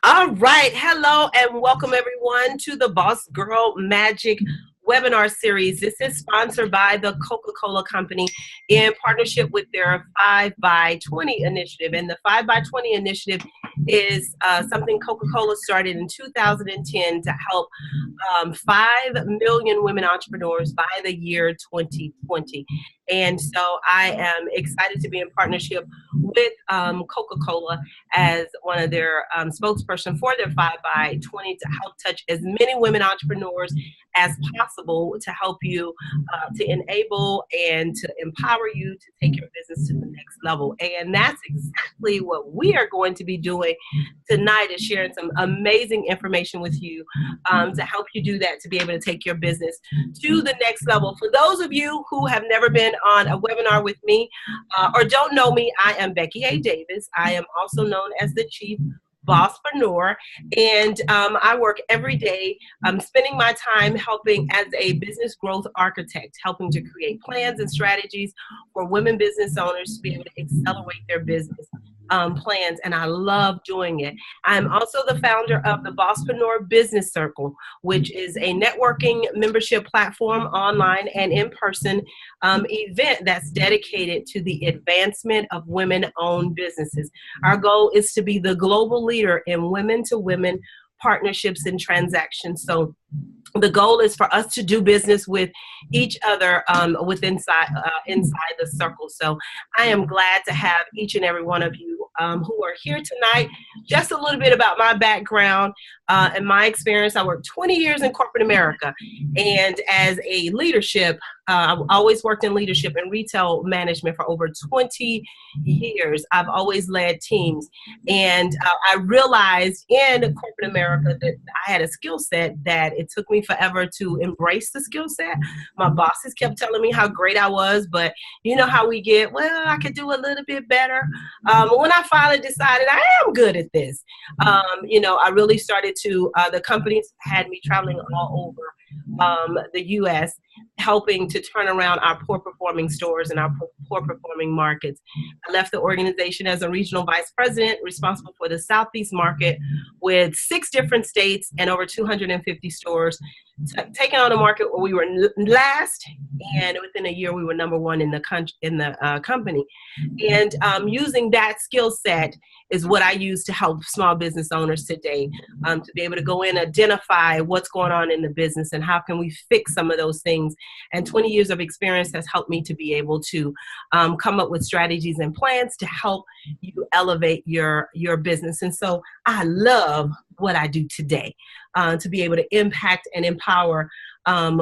All right. Hello and welcome everyone to the Boss Girl Magic webinar series. This is sponsored by the Coca-Cola Company in partnership with their 5 by 20 initiative. And the 5 by 20 initiative is something Coca-Cola started in 2010 to help 5 million women entrepreneurs by the year 2020. And so I am excited to be in partnership with Coca-Cola as one of their spokesperson for their 5 by 20 to help touch as many women entrepreneurs as possible to help you to enable and to empower you to take your business to the next level. And that's exactly what we are going to be doing tonight, is sharing some amazing information with you to help you do that, to be able to take your business to the next level. For those of you who have never been on a webinar with me or don't know me, I am Becky A. Davis. I am also known as the Chief Bosspreneur, and I work every day spending my time helping as a business growth architect, helping to create plans and strategies for women business owners to be able to accelerate their business plans, and I love doing it. I'm also the founder of the Bosspreneur Business Circle, which is a networking membership platform, online and in person event that's dedicated to the advancement of women-owned businesses. Our goal is to be the global leader in women-to-women partnerships and transactions. So the goal is for us to do business with each other inside the circle. So I am glad to have each and every one of you who are here tonight. Just a little bit about my background and my experience. I worked 20 years in corporate America, and as a leadership, I've always worked in leadership and retail management for over 20 years. I've always led teams, and I realized in corporate America that I had a skill set that it took me forever to embrace the skill set. My bosses kept telling me how great I was, but you know how we get, well, I could do a little bit better. When I finally decided I am good at this, I really started to, the companies had me traveling all over the U.S., helping to turn around our poor performing stores and our poor performing markets. I left the organization as a regional vice president responsible for the Southeast market with 6 different states and over 250 stores, taking on a market where we were last, and within a year we were number 1 in the company. And using that skill set is what I use to help small business owners today, to be able to go in, identify what's going on in the business and how can we fix some of those things. And 20 years of experience has helped me to be able to come up with strategies and plans to help you elevate your business. And so I love what I do today, to be able to impact and empower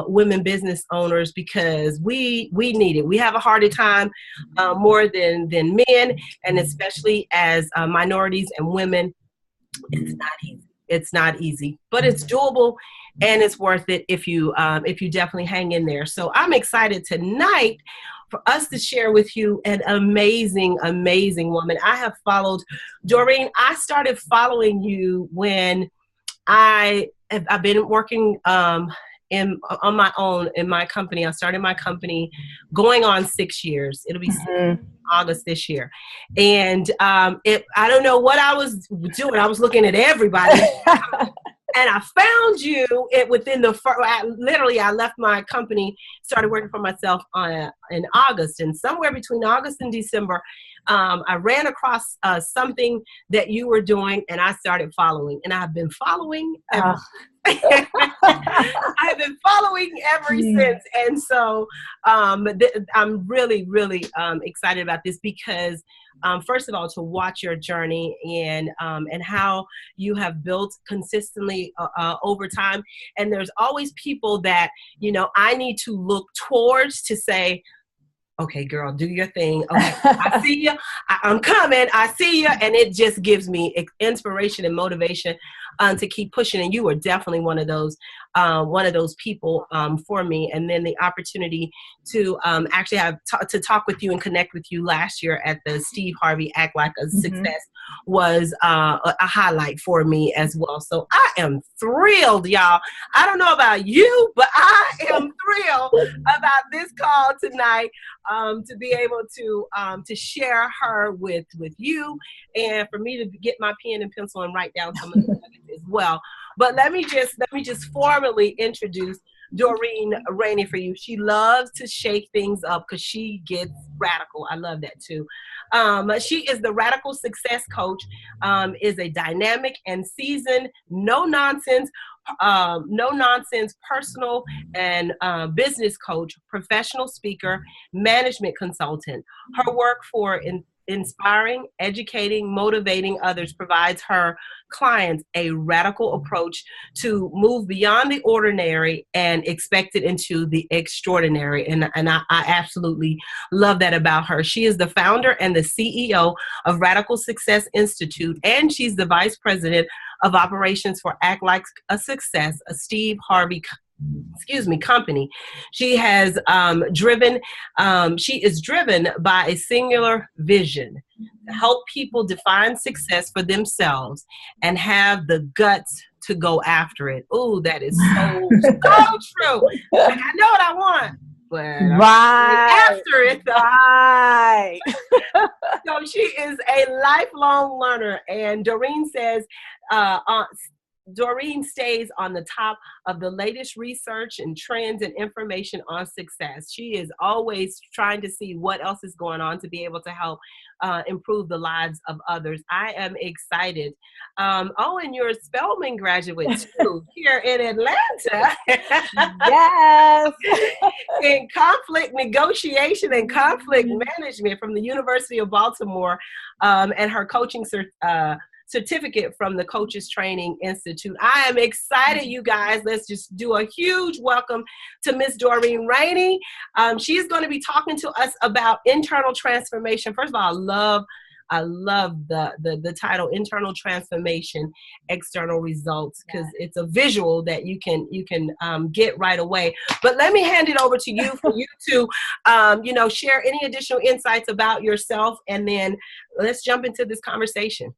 women business owners, because we need it. We have a harder time more than men, and especially as minorities and women. It's not easy. It's not easy, but it's doable, and it's worth it if you definitely hang in there. So I'm excited tonight for us to share with you an amazing, amazing woman. I have followed Doreen. I started following you when I've been working on my own in my company. I started my company going on 6 years. It'll be August this year. And I don't know what I was doing. I was looking at everybody. And I found you within I left my company, started working for myself in August. And somewhere between August and December, I ran across something that you were doing, and I started following. And I've been following I've been following ever since. And so I'm really, really excited about this because, first of all, to watch your journey and how you have built consistently over time. And there's always people that, I need to look towards to say, okay, girl, do your thing. Okay, I see you. I'm coming. I see you. And it just gives me inspiration and motivation to keep pushing. And you are definitely one of those one of those people for me. And then the opportunity to actually to talk with you and connect with you last year at the Steve Harvey Act Like a Success was a highlight for me as well. So I am thrilled, y'all. I don't know about you, but I am thrilled about this call tonight, to be able to share her with you, and for me to get my pen and pencil and write down some of the nuggets as well. But let me just formally introduce Doreen Rainey for you. She loves to shake things up because she gets radical. I love that too. She is the Radical Success Coach, is a dynamic and seasoned, no nonsense personal and business coach, professional speaker, management consultant. Her work for inspiring, educating, motivating others provides her clients a radical approach to move beyond the ordinary and expect it into the extraordinary. And I absolutely love that about her. She is the founder and the CEO of Radical Success Institute, and she's the vice president of operations for Act Like a Success, a Steve Harvey company. She has she is driven by a singular vision to help people define success for themselves and have the guts to go after it. Oh, that is so true. Like, I know what I want, but after it though. Right. So she is a lifelong learner, and Doreen says Doreen stays on the top of the latest research and trends and information on success. She is always trying to see what else is going on to be able to help improve the lives of others. I am excited. And you're a Spelman graduate too, here in Atlanta. Yes. In conflict negotiation and conflict management from the University of Baltimore, and her coaching certificate from the Coaches Training Institute. I am excited, you guys. Let's just do a huge welcome to Miss Doreen Rainey. She's going to be talking to us about internal transformation. First of all, I love the title, Internal Transformation, External Results, because it's a visual that you can get right away. But let me hand it over to you for you to share any additional insights about yourself, and then let's jump into this conversation.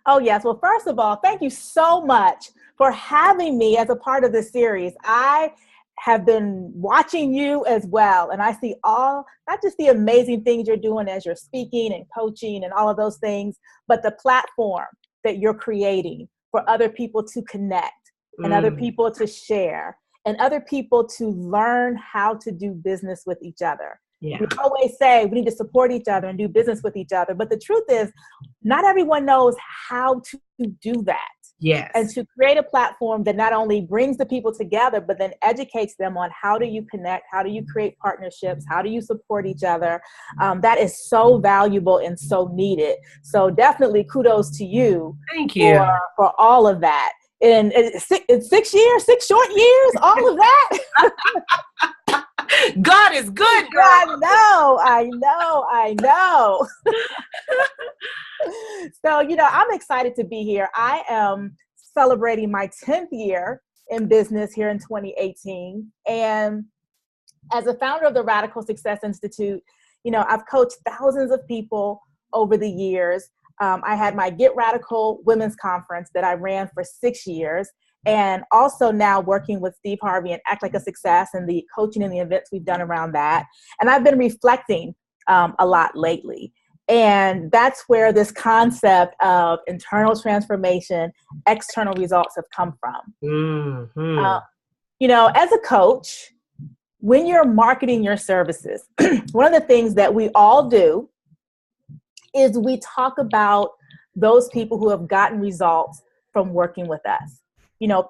Oh, yes. Well, first of all, thank you so much for having me as a part of this series. I have been watching you as well, and I see not just the amazing things you're doing as you're speaking and coaching and all of those things, but the platform that you're creating for other people to connect and other people to share and other people to learn how to do business with each other. Yeah. We always say we need to support each other and do business with each other. But the truth is, not everyone knows how to do that. Yes. And to create a platform that not only brings the people together, but then educates them on how do you connect, how do you create partnerships, how do you support each other. That is so valuable and so needed. So definitely kudos to you. Thank you. For all of that. In 6 short years, all of that. God is good, girl. I know. So, I'm excited to be here. I am celebrating my 10th year in business here in 2018. And as a founder of the Radical Success Institute, I've coached thousands of people over the years. I had my Get Radical Women's Conference that I ran for 6 years. And also now working with Steve Harvey and Act Like a Success and the coaching and the events we've done around that. And I've been reflecting a lot lately. And that's where this concept of internal transformation, external results have come from. Mm-hmm. As a coach, when you're marketing your services, one of the things that we all do is we talk about those people who have gotten results from working with us.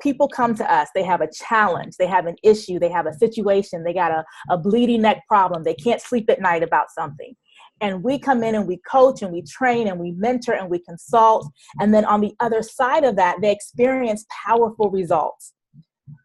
People come to us, they have a challenge, they have an issue, they have a situation, they got a bleeding neck problem, they can't sleep at night about something. And we come in and we coach and we train and we mentor and we consult. And then on the other side of that, they experience powerful results.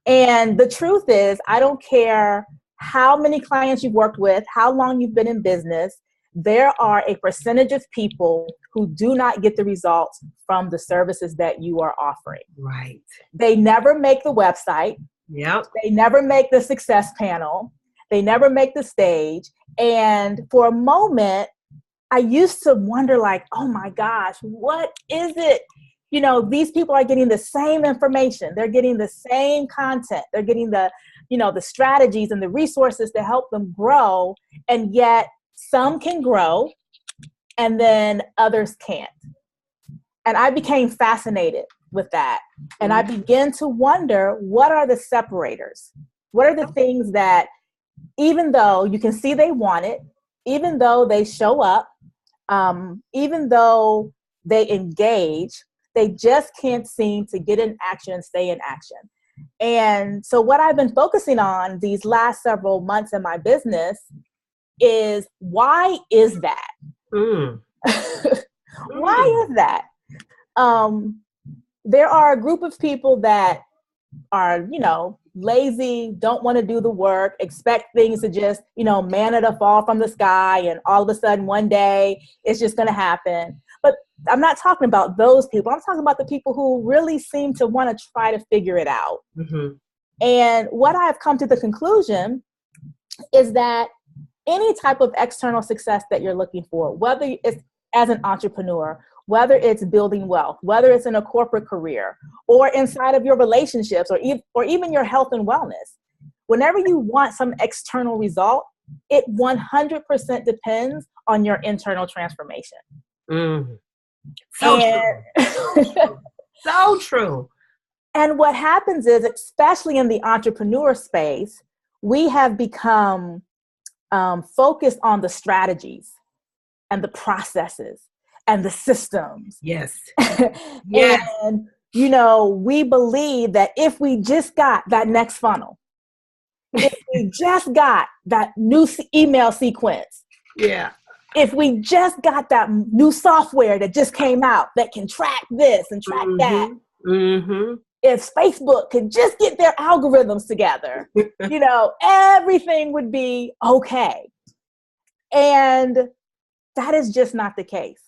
And the truth is, I don't care how many clients you've worked with, how long you've been in business, there are a percentage of people who do not get the results from the services that you are offering. Right. They never make the website. Yep. They never make the success panel. They never make the stage. And for a moment, I used to wonder, like, oh my gosh, what is it? You know, these people are getting the same information. They're getting the same content. They're getting the, you know, the strategies and the resources to help them grow. And yet some can grow and then others can't. And I became fascinated with that. And I began to wonder, what are the separators? What are the things that, even though you can see they want it, even though they show up, even though they engage, they just can't seem to get in action and stay in action. And so what I've been focusing on these last several months in my business is, why is that? Why is that? There are a group of people that are, you know, lazy, don't want to do the work, expect things to just, you know, manna to fall from the sky, and all of a sudden one day it's just going to happen. But I'm not talking about those people. I'm talking about the people who really seem to want to try to figure it out. And what I've come to the conclusion is that any type of external success that you're looking for, whether it's as an entrepreneur, whether it's building wealth, whether it's in a corporate career, or inside of your relationships, or even your health and wellness, whenever you want some external result, it 100% depends on your internal transformation. So true. So true. And what happens is, especially in the entrepreneur space, we have become focused on the strategies and the processes and the systems. Yes. Yes. And, you know, we believe that if we just got that next funnel, if we just got that new email sequence, yeah, if we just got that new software that just came out that can track this and track that, if Facebook could just get their algorithms together, you know, everything would be okay. And that is just not the case.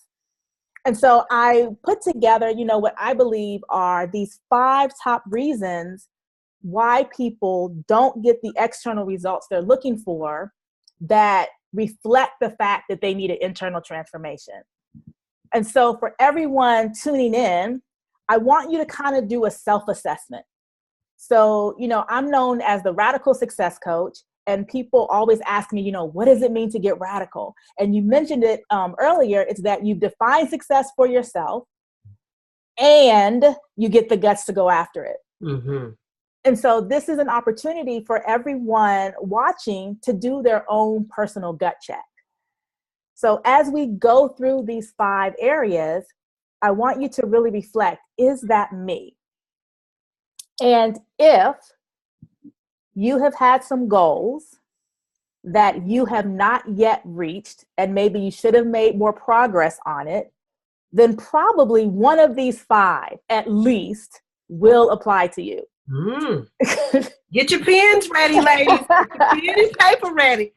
And so I put together, you know, what I believe are these 5 top reasons why people don't get the external results they're looking for that reflect the fact that they need an internal transformation. And so for everyone tuning in, I want you to kind of do a self-assessment. So, you know, I'm known as the radical success coach, and people always ask me, you know, what does it mean to get radical? And you mentioned it earlier. It's that you define success for yourself and you get the guts to go after it. And so this is an opportunity for everyone watching to do their own personal gut check. So as we go through these 5 areas, I want you to really reflect, is that me? And if you have had some goals that you have not yet reached, and maybe you should have made more progress on it, then probably one of these 5 at least will apply to you. Get your pens ready, ladies. Get your pen and paper ready.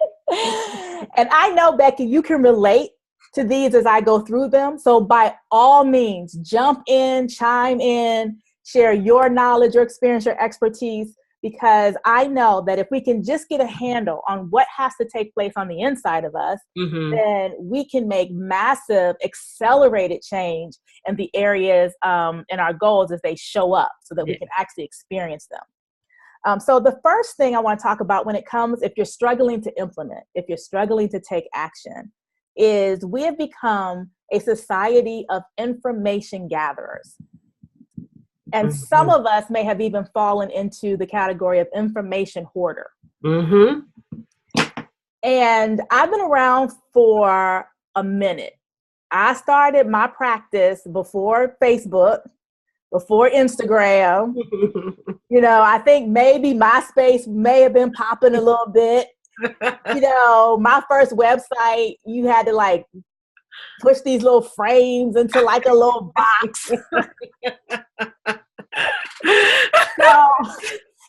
And I know, Becky, you can relate to these as I go through them. So by all means, jump in, chime in, share your knowledge, your experience, your expertise, because I know that if we can just get a handle on what has to take place on the inside of us, then we can make massive accelerated change in the areas in our goals as they show up, so that we can actually experience them. So the first thing I want to talk about when it comes, if you're struggling to implement, if you're struggling to take action, is we have become a society of information gatherers. And some of us may have even fallen into the category of information hoarder. And I've been around for a minute. I started my practice before Facebook, before Instagram. You know, I think maybe MySpace may have been popping a little bit. You know, my first website, you had to like push these little frames into like a little box. So,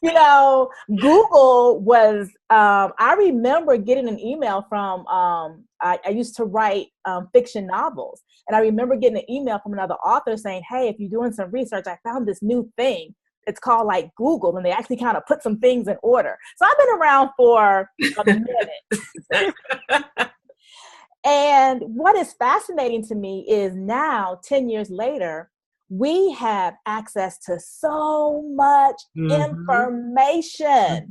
you know, Google was, I remember getting an email from, I used to write fiction novels. And I remember getting an email from another author saying, hey, if you're doing some research, I found this new thing it's called like Google, and they actually kind of put some things in order. So I've been around for a minute. And what is fascinating to me is now, 10 years later, we have access to so much information.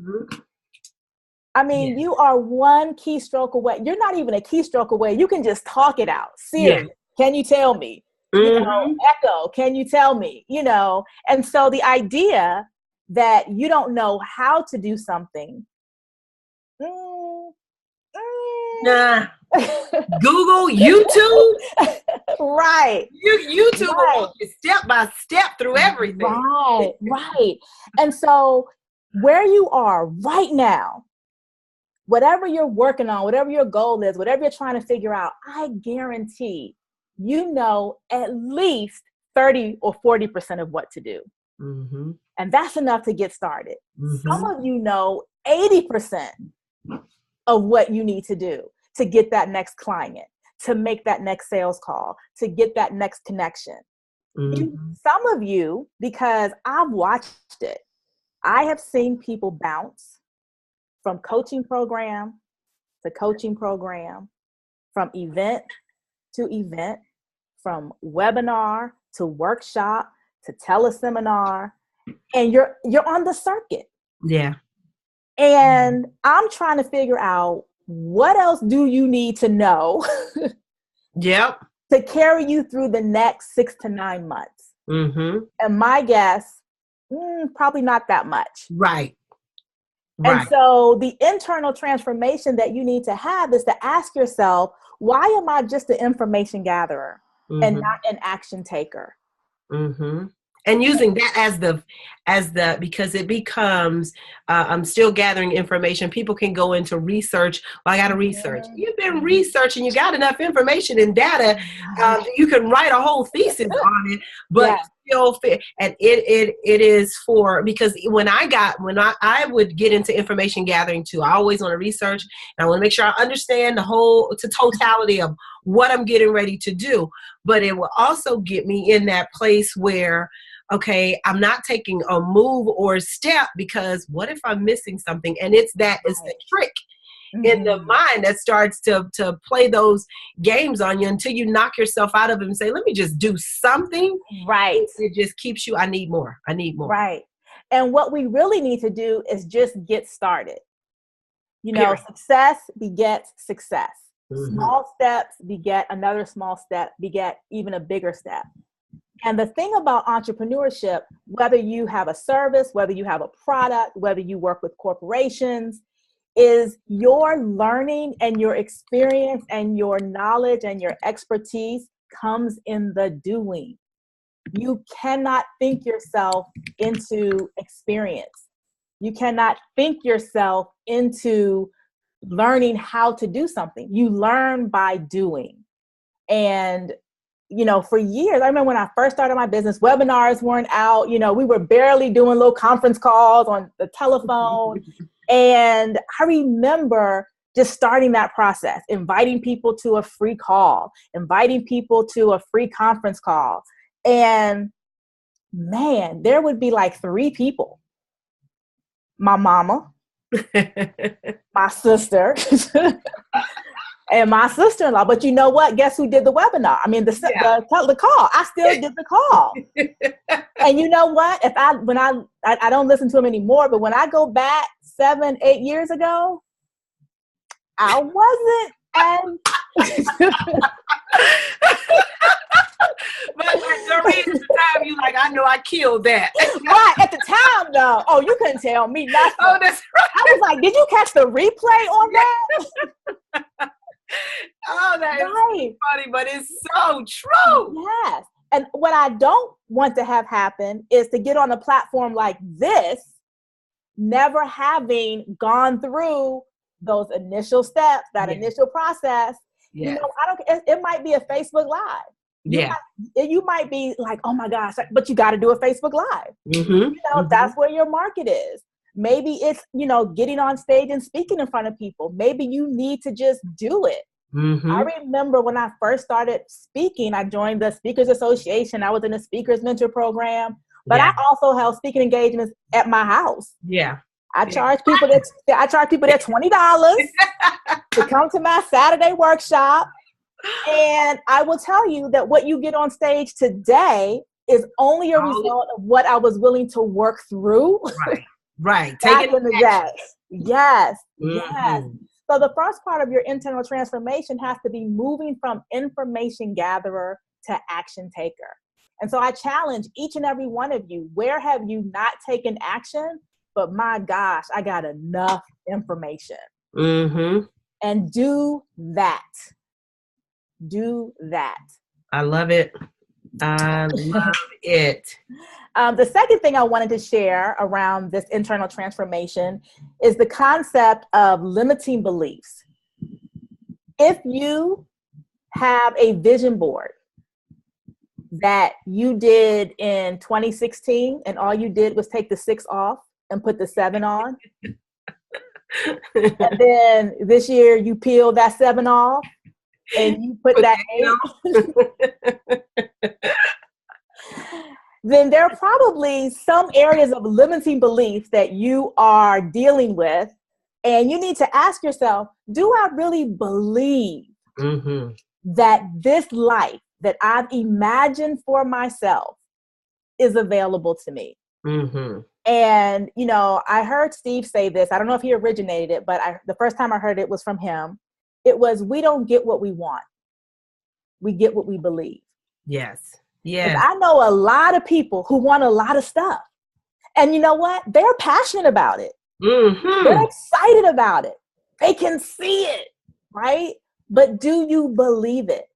I mean, you are one keystroke away. You're not even a keystroke away. You can just talk it out. Siri, can you tell me? You know, Echo, can you tell me? You know, and so the idea that you don't know how to do something. Nah. Google, YouTube. Right. YouTube will walk you step by step through everything. Right. And so where you are right now, whatever you're working on, whatever your goal is, whatever you're trying to figure out, I guarantee you know at least 30 or 40% of what to do. And that's enough to get started. Some of you know 80% of what you need to do to get that next client, to make that next sales call, to get that next connection. Some of you, because I've watched it, I have seen people bounce from coaching program to coaching program, from event to event, from webinar to workshop to teleseminar, and you're on the circuit. Yeah. And I'm trying to figure out, what else do you need to know to carry you through the next 6 to 9 months? And my guess, probably not that much. Right. And so the internal transformation that you need to have is to ask yourself, why am I just an information gatherer and not an action taker? And using that as the because it becomes I'm still gathering information. People can go into research. Well, I got to research. You've been researching. You got enough information and data. You can write a whole thesis on it, but still fit. And it is for, because when I would get into information gathering too, I always want to research, and I want to make sure I understand the totality of what I'm getting ready to do. But it will also get me in that place where, okay, I'm not taking a move or a step, because what if I'm missing something? And it's the trick in the mind that starts to play those games on you until you knock yourself out of it and say, let me just do something. Right. It just keeps you, I need more. Right. And what we really need to do is just get started. You know, success begets success. Small steps beget another small step, beget even a bigger step. And the thing about entrepreneurship, whether you have a service, whether you have a product, whether you work with corporations, is your learning and your experience and your knowledge and your expertise comes in the doing. You cannot think yourself into experience. You cannot think yourself into learning how to do something. You learn by doing. And, you know, for years, I remember when I first started my business, webinars weren't out. You know, we were barely doing little conference calls on the telephone. And I remember just starting that process, inviting people to a free call, inviting people to a free conference call. And man, there would be like 3 people. My mama, my sister, and my sister-in-law. But you know what? Guess who did the webinar? I mean, the call. I still did the call. And you know what? I don't listen to them anymore, but when I go back 7, 8 years ago, I wasn't But Doreen, at the time, you like, I know I killed that. Right, at the time, though. Oh, you couldn't tell me nothing. Oh, that's right. I was like, did you catch the replay on that? Oh, that is so funny, but it's so true. Yes. And what I don't want to have happen is to get on a platform like this, never having gone through those initial steps, that initial process. You know, it might be a Facebook Live. You might be like, oh my gosh, but you got to do a Facebook Live. You know, that's where your market is. Maybe it's, you know, getting on stage and speaking in front of people. Maybe you need to just do it. I remember when I first started speaking, I joined the Speakers Association. I was in the Speakers Mentor Program. But Yeah. I also held speaking engagements at my house. Yeah. I charge people that $20 to come to my Saturday workshop. And I will tell you that what you get on stage today is only a result of what I was willing to work through. Right. Back in the day. Yes. Mm-hmm. Yes. So the first part of your internal transformation has to be moving from information gatherer to action taker. And so I challenge each and every one of you, where have you not taken action? But my gosh, I got enough information. Mm-hmm. And do that. Do that. I love it. I love it. The second thing I wanted to share around this internal transformation is the concept of limiting beliefs. If you have a vision board that you did in 2016 and all you did was take the 6 off and put the 7 on, and then this year you peel that 7 off and you put that 8, then there are probably some areas of limiting beliefs that you are dealing with. And you need to ask yourself, do I really believe that this life that I've imagined for myself is available to me? And, you know, I heard Steve say this. I don't know if he originated it, but the first time I heard it was from him. It was, we don't get what we want. We get what we believe. Yes. Yes. I know a lot of people who want a lot of stuff. And you know what? They're passionate about it. They're excited about it. They can see it, right? But do you believe it?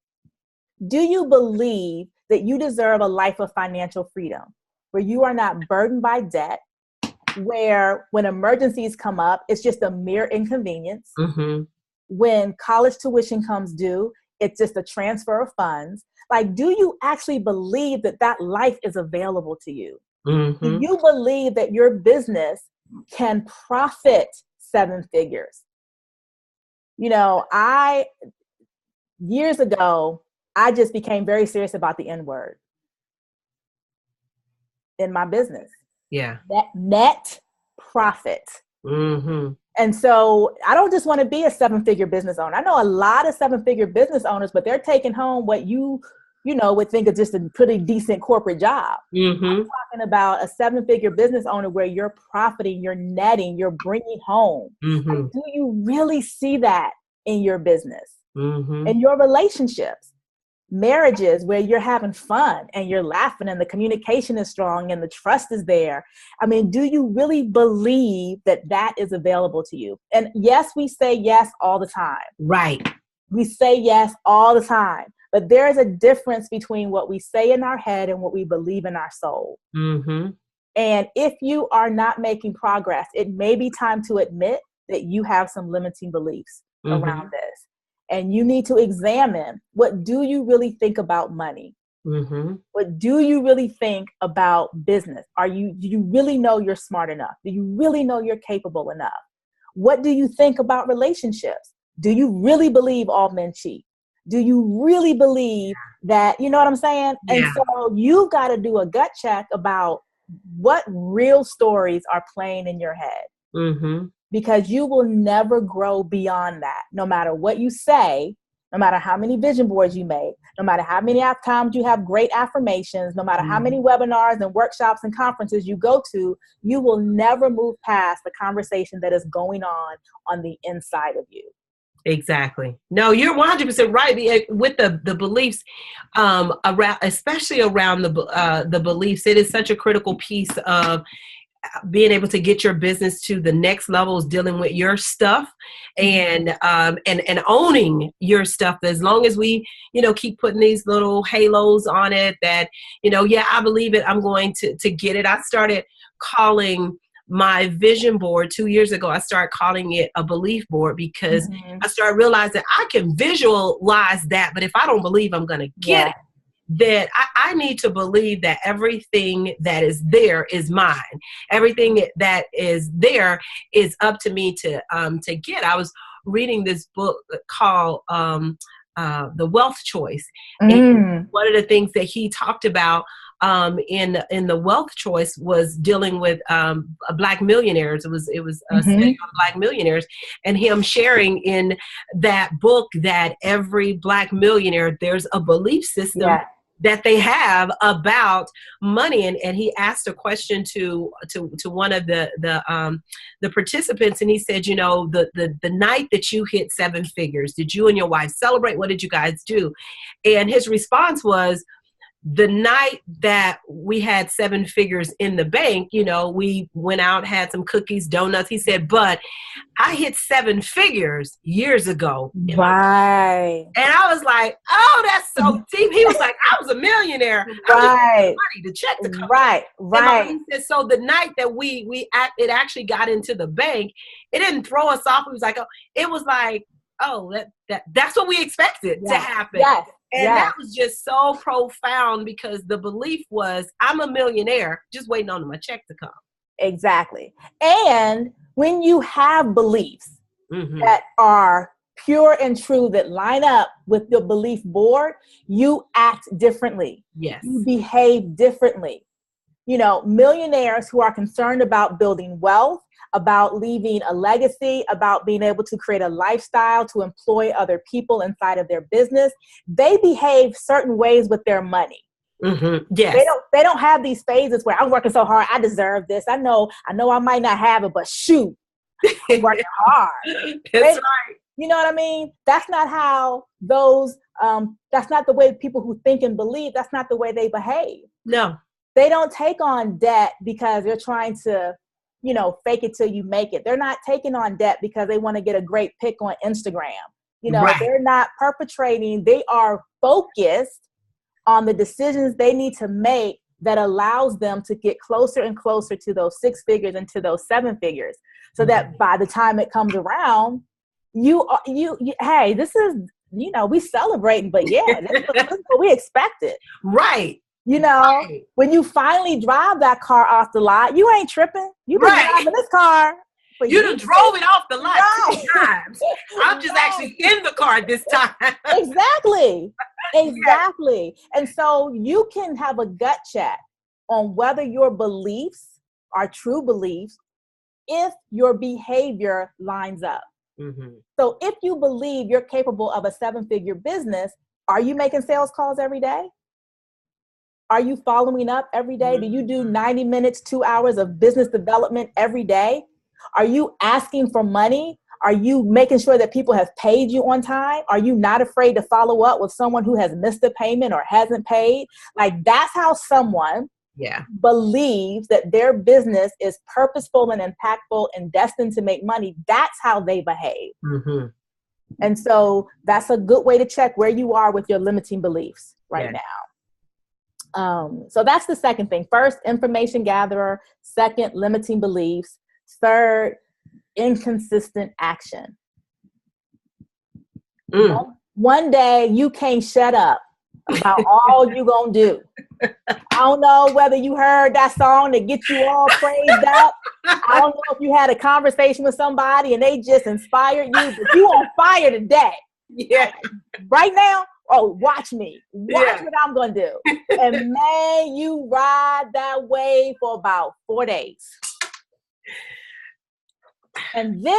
Do you believe that you deserve a life of financial freedom, where you are not burdened by debt, where when emergencies come up, it's just a mere inconvenience? When college tuition comes due, it's just a transfer of funds. Like, do you actually believe that that life is available to you? Do you believe that your business can profit 7 figures? You know, years ago, I just became very serious about the N word in my business. Yeah. Net profit. And so I don't just want to be a 7-figure business owner. I know a lot of 7-figure business owners, but they're taking home what you would think is just a pretty decent corporate job. I'm talking about a 7-figure business owner where you're profiting, you're netting, you're bringing home. Like, do you really see that in your business, in your relationships, marriages where you're having fun and you're laughing and the communication is strong and the trust is there? I mean, do you really believe that that is available to you? And yes, we say yes all the time. Right. We say yes all the time. But there is a difference between what we say in our head and what we believe in our soul. And if you are not making progress, it may be time to admit that you have some limiting beliefs around this. And you need to examine, what do you really think about money? What do you really think about business? Do you really know you're smart enough? Do you really know you're capable enough? What do you think about relationships? Do you really believe all men cheat? Do you really believe that, you know what I'm saying? Yeah. And so you got to do a gut check about what real stories are playing in your head. Because you will never grow beyond that. No matter what you say, no matter how many vision boards you make, no matter how many times you have great affirmations, no matter how many webinars and workshops and conferences you go to, you will never move past the conversation that is going on the inside of you. Exactly. No, you're 100% right. With the beliefs, around, especially around the beliefs, it is such a critical piece of being able to get your business to the next levels, dealing with your stuff and owning your stuff. As long as we, keep putting these little halos on it that, I believe it, I'm going to get it. I started calling my vision board 2 years ago. I started calling it a belief board because I started realizing I can visualize that, but if I don't believe I'm going to get it, that I need to believe that everything that is there is mine. Everything that is there is up to me to get. I was reading this book called the wealth choice. Mm. And one of the things that he talked about in the wealth choice was dealing with Black millionaires. It was a study on Black millionaires, and him sharing in that book that every Black millionaire, there's a belief system that they have about money. And he asked a question to one of the participants, and he said, you know, the night that you hit 7 figures, did you and your wife celebrate? What did you guys do? And his response was, the night that we had 7 figures in the bank, you know, we went out, had some cookies, donuts. He said, but I hit 7 figures years ago. Right. And I was like, oh, that's so deep. He was like, I was a millionaire. Right. Money to check the company. Right. Right. And he said, so the night that it actually got into the bank, it didn't throw us off. It was like, it was like, oh, that's what we expected to happen. Yes. And that was just so profound, because the belief was, I'm a millionaire, just waiting on my check to come. Exactly. And when you have beliefs that are pure and true, that line up with your belief board, you act differently. Yes. You behave differently. You know, millionaires who are concerned about building wealth, about leaving a legacy, about being able to create a lifestyle to employ other people inside of their business, they behave certain ways with their money. Yes. They don't have these phases where I'm working so hard, I deserve this. I know I might not have it, but shoot, I'm working hard. That's right. You know what I mean? That's not how that's not the way people who think and believe, that's not the way they behave. No. They don't take on debt because they're trying to, you know, fake it till you make it. They're not taking on debt because they want to get a great pic on Instagram. You know, they're not perpetrating. They are focused on the decisions they need to make that allows them to get closer and closer to those 6 figures and to those 7 figures. So that by the time it comes around, hey, this is, you know, we celebrating, but this is what we expected. Right. You know, when you finally drive that car off the lot, you ain't tripping. You've been driving this car. You done drove it off the lot 2 times. I'm just actually in the car this time. Exactly. And so you can have a gut check on whether your beliefs are true beliefs if your behavior lines up. So if you believe you're capable of a 7-figure business, are you making sales calls every day? Are you following up every day? Do you do 90 minutes, 2 hours of business development every day? Are you asking for money? Are you making sure that people have paid you on time? Are you not afraid to follow up with someone who has missed a payment or hasn't paid? Like, that's how someone believes that their business is purposeful and impactful and destined to make money. That's how they behave. And so that's a good way to check where you are with your limiting beliefs right now. So that's the second thing. First, information gatherer. Second, limiting beliefs. Third, inconsistent action. One day you can't shut up about all you gonna do. I don't know whether you heard that song that gets you all praised up. I don't know if you had a conversation with somebody and they just inspired you, but you on fire today. Yeah. Right now, watch me. Watch what I'm going to do. And man, you ride that wave for about 4 days. And then,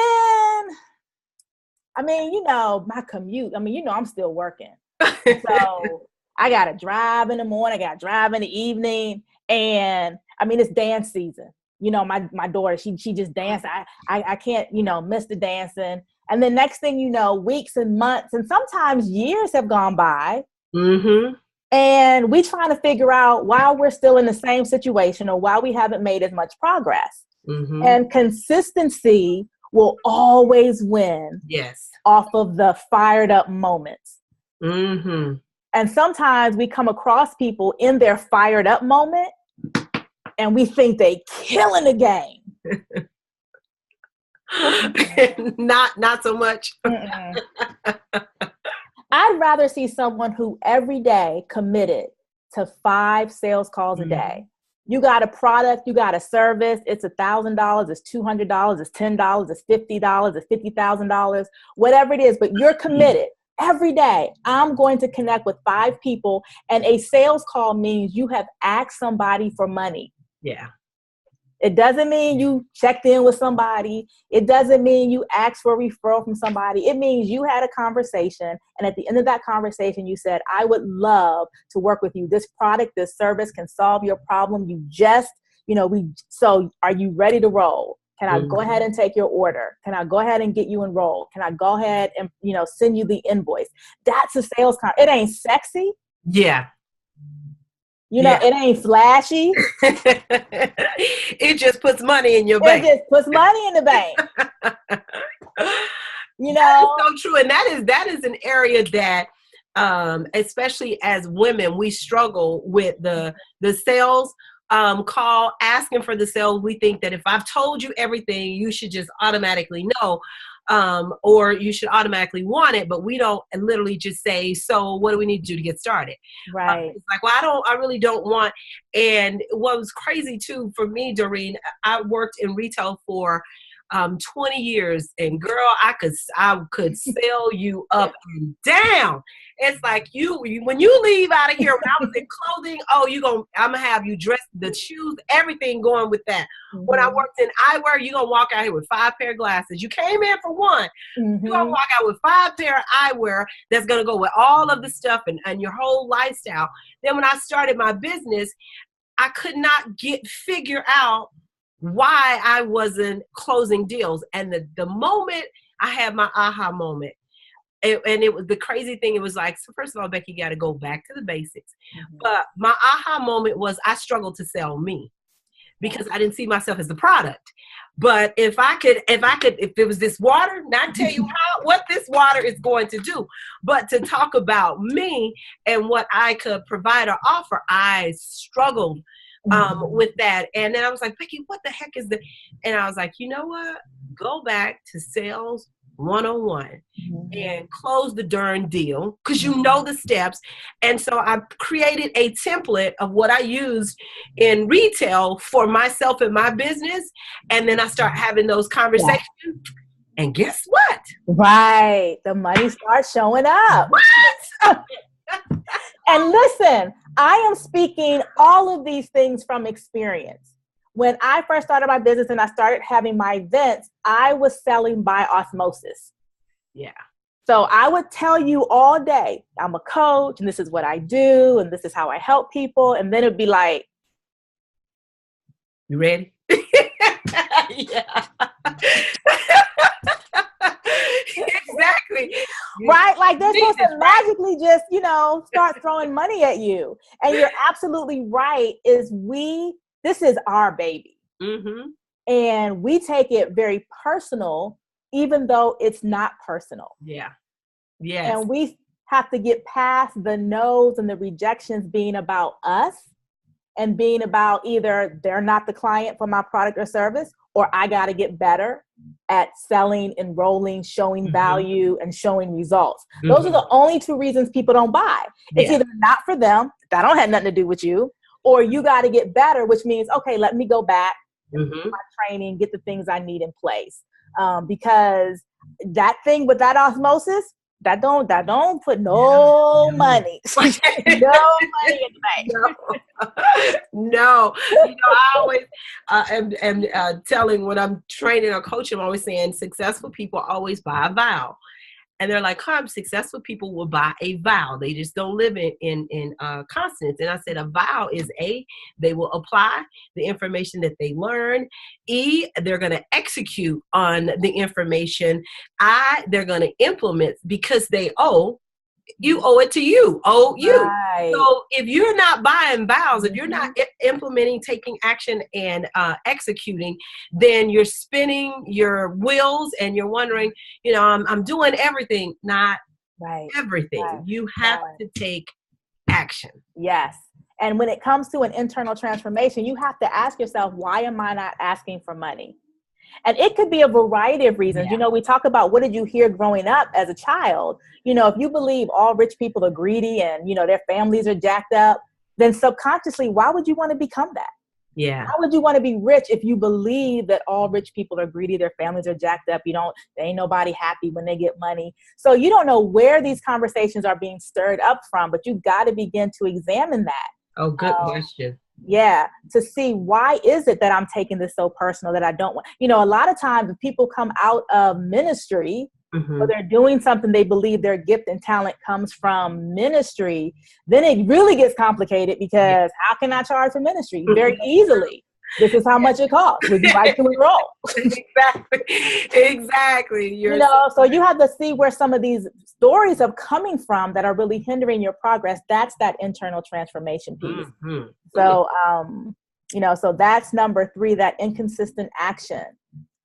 I mean, you know, my commute, I mean, you know, I'm still working. So I got to drive in the morning, I got to drive in the evening. And I mean, it's dance season. You know, my daughter, she just danced. I can't, you know, miss the dancing. And then next thing you know, weeks and months and sometimes years have gone by. And we trying to figure out why we're still in the same situation or why we haven't made as much progress. And consistency will always win off of the fired up moments. And sometimes we come across people in their fired up moment and we think they killing the game. Not so much. I'd rather see someone who every day committed to 5 sales calls a day. You got a product, you got a service, it's $1,000, it's $200, it's $10, it's $50, it's $50,000, whatever it is, but you're committed every day, I'm going to connect with 5 people, and a sales call means you have asked somebody for money. Yeah. It doesn't mean you checked in with somebody. It doesn't mean you asked for a referral from somebody. It means you had a conversation, and at the end of that conversation, you said, I would love to work with you. This product, this service can solve your problem. You just, so are you ready to roll? Can I go ahead and take your order? Can I go ahead and get you enrolled? Can I go ahead and, send you the invoice? That's a sales It ain't sexy. Yeah. It ain't flashy. It just puts money in your bank. It just puts money in the bank. That is so true. And that is an area that, especially as women, we struggle with the sales call, asking for the sale. We think that if I've told you everything, you should just automatically know, or you should automatically want it, but we don't literally just say, so what do we need to do to get started? Right. It's like, well, I really don't want. And what was crazy too for me, Doreen, I worked in retail for 20 years, and girl, I could sell you up and down. It's like when you leave out of here, when I was in clothing, I'm gonna have you dressed, the shoes, everything going with that. Mm-hmm. When I worked in eyewear, you're gonna walk out here with 5 pair of glasses. You came in for one, you're gonna walk out with 5 pair of eyewear that's gonna go with all of the stuff and your whole lifestyle. Then when I started my business, I could not figure out why I wasn't closing deals. And the moment I had my aha moment, and it was the crazy thing, it was like, so first of all, Becky, you got to go back to the basics. Mm-hmm. But my aha moment was I struggled to sell me because I didn't see myself as the product. But if it was this water, not tell you what this water is going to do, but to talk about me and what I could provide or offer, I struggled with that. And then I was like, Becky, what the heck is that? And I was like, you know what? Go back to sales 101 and close the darn deal, because you know the steps. And so I created a template of what I used in retail for myself and my business. And then I start having those conversations. Yeah. And guess what? Right. The money starts showing up. What? And listen, I am speaking all of these things from experience. When I first started my business and I started having my events, I was selling by osmosis. Yeah. So I would tell you all day, I'm a coach and this is what I do and this is how I help people. And then it'd be like, you ready? Yeah. Exactly. Right? Like they're supposed to magically just, start throwing money at you. And you're absolutely right, this is our baby. Mm-hmm. And we take it very personal, even though it's not personal. Yeah. Yes. And we have to get past the no's and the rejections being about us and being about either they're not the client for my product or service, or I got to get better at selling, enrolling, showing value, and showing results. Those are the only 2 reasons people don't buy. It's either not for them, that don't have nothing to do with you, or you got to get better, which means, okay, let me go back and do my training, get the things I need in place. Because that thing with that osmosis, that don't put no money. No money in the bank. No. I always am telling, when I'm training or coaching, I'm always saying successful people always buy a vow. And they're like, successful people will buy a vow. They just don't live in consonants. And I said, a vow is A, they will apply the information that they learn. E, they're going to execute on the information. I, they're going to implement, because they owe. You owe it to you. Right. So if you're not buying vows, if you're not implementing, taking action, and executing, then you're spinning your wheels and you're wondering, I'm doing everything, not everything. Right. You have to take action. Yes. And when it comes to an internal transformation, you have to ask yourself, why am I not asking for money? And it could be a variety of reasons. Yeah. We talk about, what did you hear growing up as a child? If you believe all rich people are greedy and, their families are jacked up, then subconsciously, why would you want to become that? Yeah. How would you want to be rich if you believe that all rich people are greedy, their families are jacked up, there ain't nobody happy when they get money? So you don't know where these conversations are being stirred up from, but you've got to begin to examine that. Oh, good question. Yeah, to see why is it that I'm taking this so personal that I don't want, a lot of times if people come out of ministry, or they're doing something they believe their gift and talent comes from ministry, then it really gets complicated because how can I charge for ministry? Very easily. This is how much it costs. Would you like to enroll? Exactly. So you have to see where some of these stories are coming from that are really hindering your progress. That's that internal transformation piece. So, so that's number 3, that inconsistent action.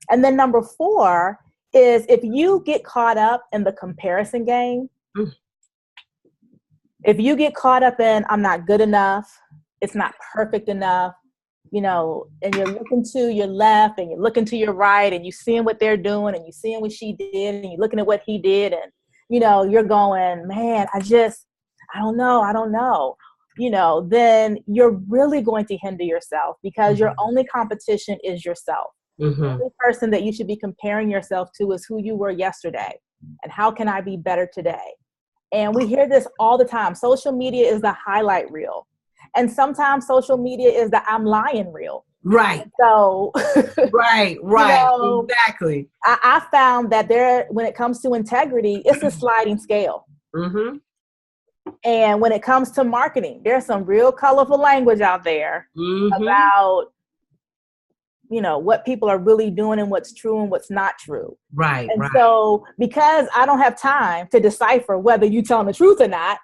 And then number 4 is if you get caught up in the comparison game, if you get caught up in, I'm not good enough, it's not perfect enough, and you're looking to your left and you're looking to your right and you're seeing what they're doing and you're seeing what she did and you're looking at what he did and, you're going, man, I don't know. Then you're really going to hinder yourself because your only competition is yourself. The only person that you should be comparing yourself to is who you were yesterday and how can I be better today? And we hear this all the time. Social media is the highlight reel. And sometimes social media is the I'm lying reel. Right. So, right. Exactly. I found that when it comes to integrity, it's a sliding scale. And when it comes to marketing, there's some real colorful language out there about, what people are really doing and what's true and what's not true. Right. And so because I don't have time to decipher whether you're telling the truth or not,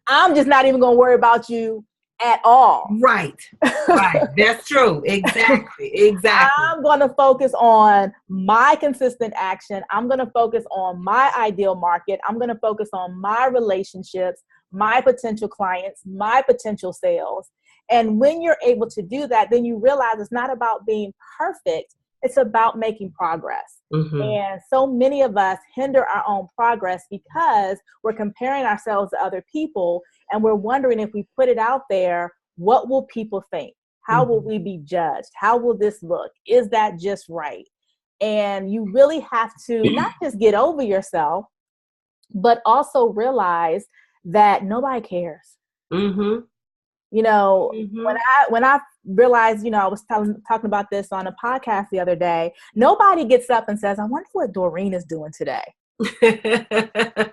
I'm just not even going to worry about you at all. Right. That's true. Exactly. I'm going to focus on my consistent action. I'm going to focus on my ideal market. I'm going to focus on my relationships, my potential clients, my potential sales. And when you're able to do that, then you realize it's not about being perfect. It's about making progress. And so many of us hinder our own progress because we're comparing ourselves to other people. And we're wondering if we put it out there, what will people think? How will we be judged? How will this look? Is that just right? And you really have to not just get over yourself, but also realize that nobody cares. When I realized, I was talking about this on a podcast the other day, nobody gets up and says, I wonder what Doreen is doing today. I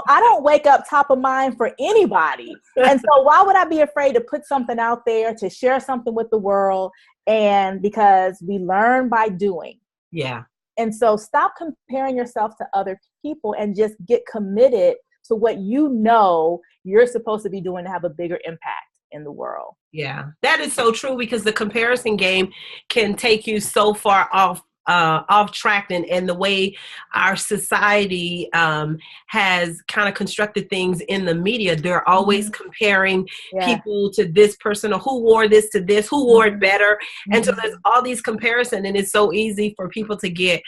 don't wake up top of mind for anybody. And so why would I be afraid to put something out there, to share something with the world? And because we learn by doing. Yeah. And so stop comparing yourself to other people and just get committed to what you're supposed to be doing to have a bigger impact in the world. Yeah, that is so true because the comparison game can take you so far off track, and the way our society has kind of constructed things in the media, they're always comparing people to this person, or who wore this to this, who wore it better. And so there's all these comparisons, and it's so easy for people to get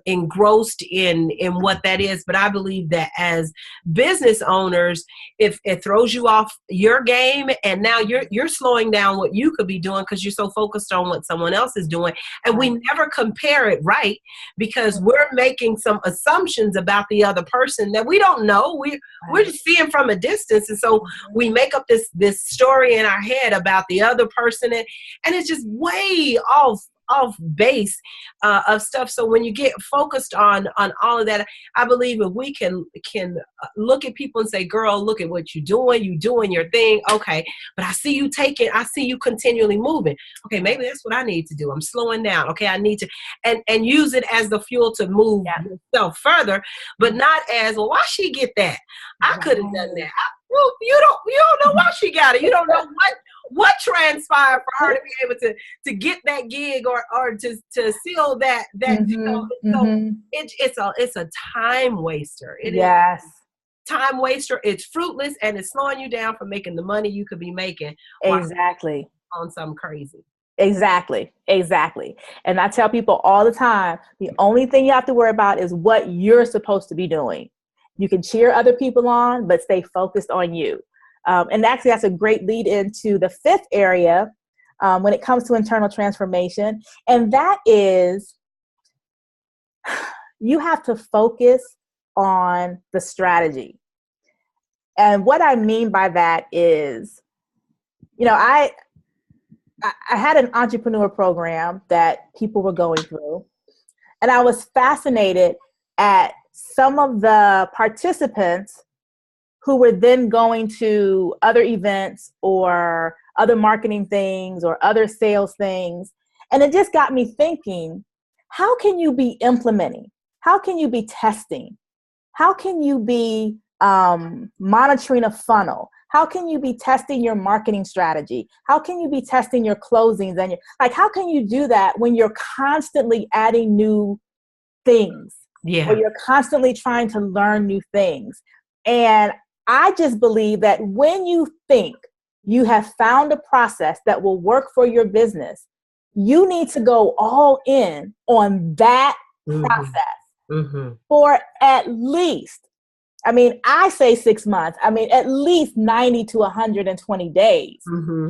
engrossed in what that is. But I believe that as business owners, if it throws you off your game, and now you're slowing down what you could be doing because you're so focused on what someone else is doing, and we never compare it, right? Because we're making some assumptions about the other person that we don't know. We're just seeing from a distance, and so we make up this story in our head about the other person, and it's just way off base of stuff. So when you get focused on all of that, I believe if we can look at people and say, girl, look at what you're doing your thing. Okay, but I see you continually moving. Okay, maybe that's what I need to do. I'm slowing down. Okay, I need to, and use it as the fuel to move yourself further, but not as, well, why she get that? I could have done that. Well, you don't know why she got it. You don't know what transpired for her to be able to get that gig or to seal that deal. So it's a time waster. It is time waster. It's fruitless, and it's slowing you down from making the money you could be making. Exactly. On something crazy. Exactly. And I tell people all the time, the only thing you have to worry about is what you're supposed to be doing. You can cheer other people on, but stay focused on you. And actually, that's a great lead into the 5th area when it comes to internal transformation. And that is, you have to focus on the strategy. And what I mean by that is, I had an entrepreneur program that people were going through, and I was fascinated at some of the participants who were then going to other events or other marketing things or other sales things. And it just got me thinking, how can you be implementing? How can you be testing? How can you be monitoring a funnel? How can you be testing your marketing strategy? How can you be testing your closings? And how can you do that when you're constantly adding new things? Yeah. Or you're constantly trying to learn new things. And I just believe that when you think you have found a process that will work for your business, you need to go all in on that process for at least, I say 6 months. At least 90 to 120 days.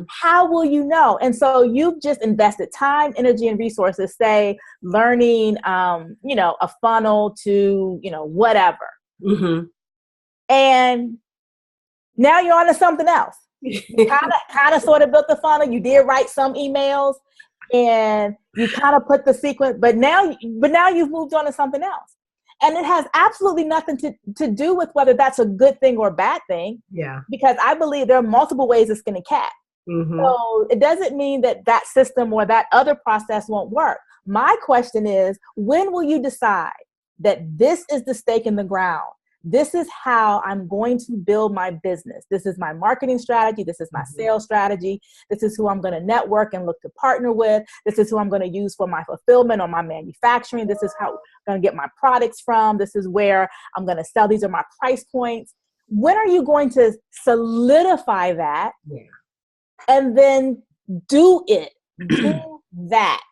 How will you know? And so you've just invested time, energy, and resources, say, learning, a funnel to, whatever. And now you're on to something else. You kind of sort of built the funnel. You did write some emails and you kind of put the sequence, but now you've moved on to something else. And it has absolutely nothing to do with whether that's a good thing or a bad thing. Yeah. Because I believe there are multiple ways to skin a cat. So it doesn't mean that system or that other process won't work. My question is, when will you decide that this is the stake in the ground? This is how I'm going to build my business. This is my marketing strategy. This is my sales strategy. This is who I'm going to network and look to partner with. This is who I'm going to use for my fulfillment or my manufacturing. This is how I'm going to get my products from. This is where I'm going to sell. These are my price points. When are you going to solidify that? Yeah. And then do it. Do that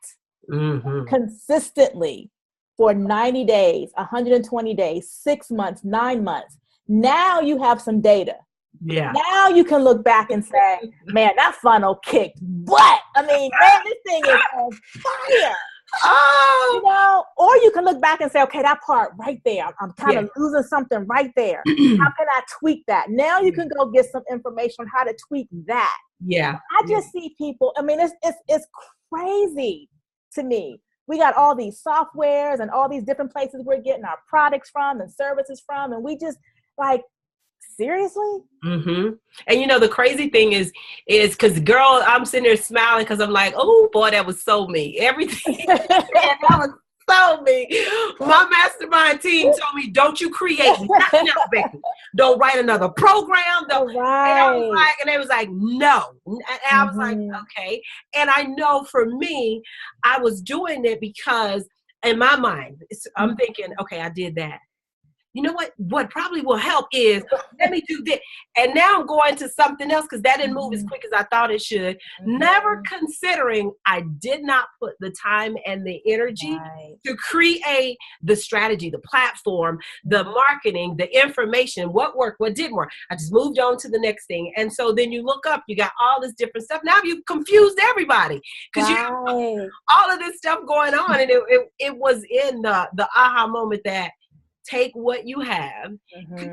consistently. For 90 days, 120 days, 6 months, 9 months. Now you have some data. Yeah. Now you can look back and say, man, that funnel kicked butt. Man, this thing is on fire. Oh. Or you can look back and say, okay, that part right there, I'm kind of losing something right there. How can I tweak that? Now you can go get some information on how to tweak that. Yeah. I just see people, it's crazy to me. We got all these softwares and all these different places we're getting our products from and services from. And we just seriously? And the crazy thing is because girl, I'm sitting there smiling because I'm like, oh boy, that was so me. Everything that was so me. My mastermind team told me, don't you create nothing else, Becky. Don't write another program. Don't. Right. And they was like, no. And I was like, okay. And I know for me, I was doing it because in my mind, I'm thinking, okay, I did that. You know what probably will help is let me do this. And now I'm going to something else because that didn't move as quick as I thought it should. Never considering I did not put the time and the energy to create the strategy, the platform, the marketing, the information, what worked, what didn't work. I just moved on to the next thing. And so then you look up, you got all this different stuff. Now you've confused everybody because you have all of this stuff going on. And it was in the aha moment that take what you have.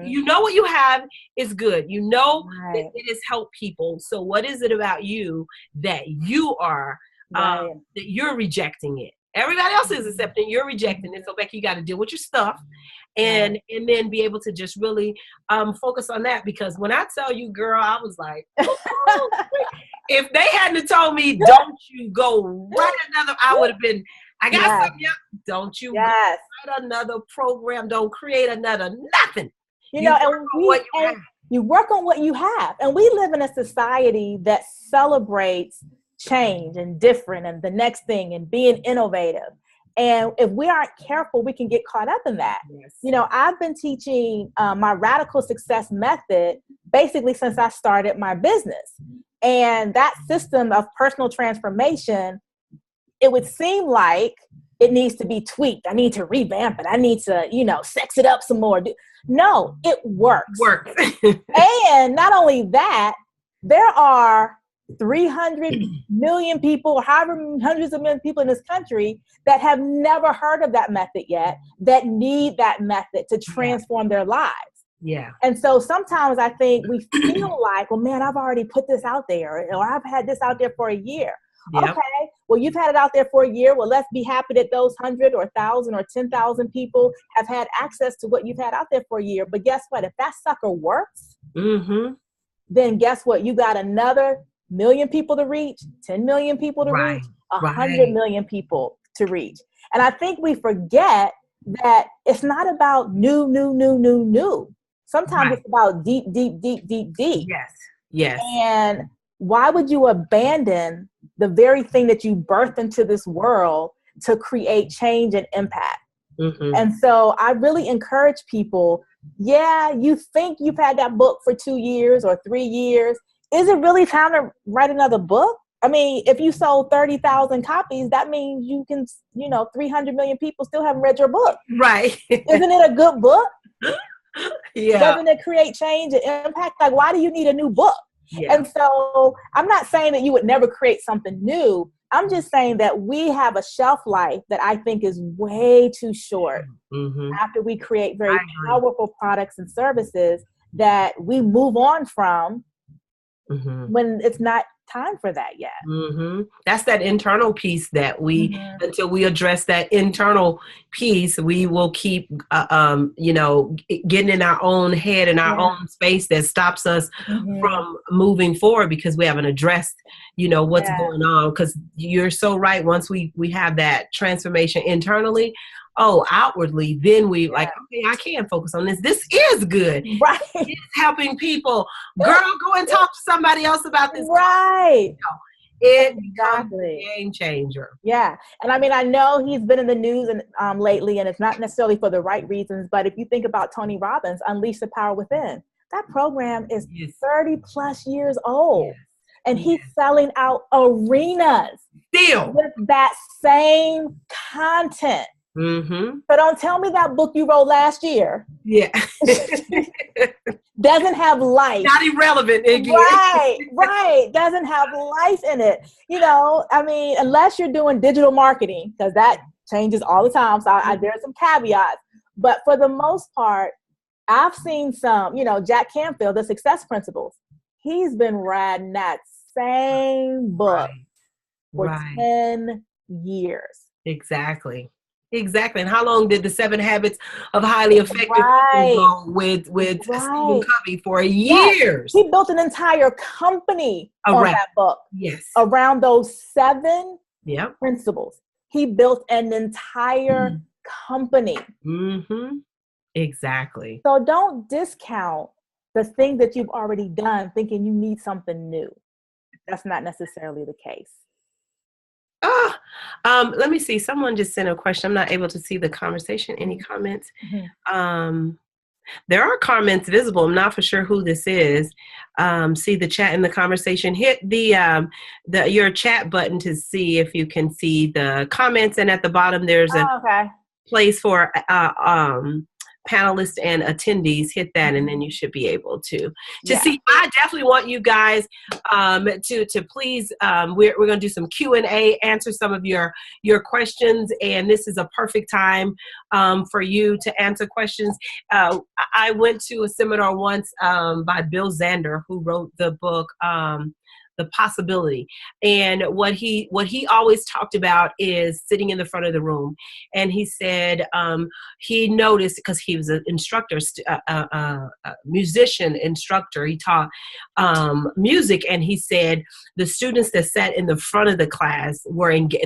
You know what you have is good. You know that it has helped people. So what is it about you that you are, that you're rejecting it? Everybody else is accepting, you're rejecting it. So Becky, you got to deal with your stuff and then be able to just really focus on that. Because when I tell you, girl, I was like, oh, if they hadn't told me, don't you go write another, I would have been, I got something. Don't you write another program. Don't create another nothing. You work on what you have. And we live in a society that celebrates change and different and the next thing and being innovative. And if we aren't careful, we can get caught up in that. Yes. I've been teaching my radical success method basically since I started my business. And that system of personal transformation, it would seem like it needs to be tweaked. I need to revamp it. I need to, sex it up some more. No, it works. And not only that, there are 300 million people, however hundreds of million people in this country that have never heard of that method yet, that need that method to transform their lives. Yeah. And so sometimes I think we feel like, well, man, I've already put this out there, or I've had this out there for a year. Yep. Okay, well, you've had it out there for a year. Well, let's be happy that those 100 or 1,000 or 10,000 people have had access to what you've had out there for a year. But guess what? If that sucker works, then guess what? You got another million people to reach, 10 million people to reach, 100 million people to reach. And I think we forget that it's not about new. Sometimes it's about deep. Yes. Yes. And why would you abandon the very thing that you birthed into this world to create change and impact? And so I really encourage people, you think you've had that book for 2 years or 3 years. Is it really time to write another book? I mean, if you sold 30,000 copies, that means you can, 300 million people still haven't read your book. Right. Isn't it a good book? Yeah. Doesn't it create change and impact? Like, why do you need a new book? Yeah. And so I'm not saying that you would never create something new. I'm just saying that we have a shelf life that I think is way too short after we create very powerful products and services that we move on from when it's not time for that yet. That's that internal piece that we, until we address that internal piece, we will keep, getting in our own head and our own space that stops us from moving forward because we haven't addressed, what's going on. Because you're so right. Once we have that transformation internally, outwardly, then we okay, I can focus on this. This is good. Right. It's helping people. Girl, go and talk to somebody else about this. Right. It becomes a game changer. Yeah. And I mean, I know he's been in the news and lately, and it's not necessarily for the right reasons, but if you think about Tony Robbins, Unleash the Power Within, that program is 30 plus years old. And he's selling out arenas still with that same content. So don't tell me that book you wrote last year doesn't have life. Not irrelevant again. Right. Doesn't have life in it. I mean, unless you're doing digital marketing, because that changes all the time. So there's some caveats. But for the most part, I've seen some, Jack Canfield, The Success Principles. He's been riding that same book for 10 years. Exactly. And how long did the 7 Habits of Highly Effective People go with Stephen Covey? For years. He built an entire company on that book. Yes. Around those 7 principles. He built an entire company. Exactly. So don't discount the thing that you've already done thinking you need something new. That's not necessarily the case. Let me see. Someone just sent a question. I'm not able to see the conversation. Any comments? There are comments visible. I'm not for sure who this is. See the chat in the conversation. Hit the your chat button to see if you can see the comments. And at the bottom, there's a place for panelists and attendees. Hit that, and then you should be able to see. I definitely want you guys to please. We're going to do some Q&A, answer some of your questions, and this is a perfect time for you to answer questions. I went to a seminar once by Bill Zander, who wrote the book The Possibility. And what he always talked about is sitting in the front of the room. And he said he noticed, because he was an instructor, a musician instructor, he taught music, and he said the students that sat in the front of the class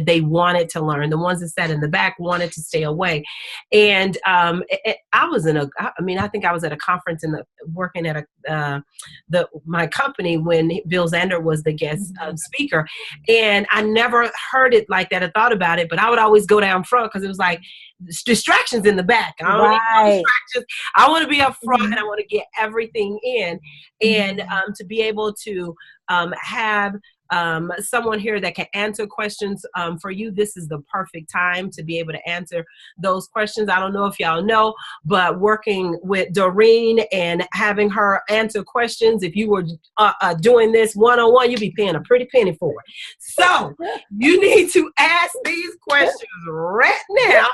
they wanted to learn. The ones that sat in the back wanted to stay away. And I think I was at a conference working at my company when Bill Zander was the guest speaker, and I never heard it like that. I thought about it, but I would always go down front because it was like distractions in the back. I don't need no distractions. I want to be up front and I want to get everything in, and to be able to have someone here that can answer questions for you, this is the perfect time to be able to answer those questions. I don't know if y'all know, but working with Doreen and having her answer questions, if you were doing this one-on-one, you'd be paying a pretty penny for it. So you need to ask these questions right now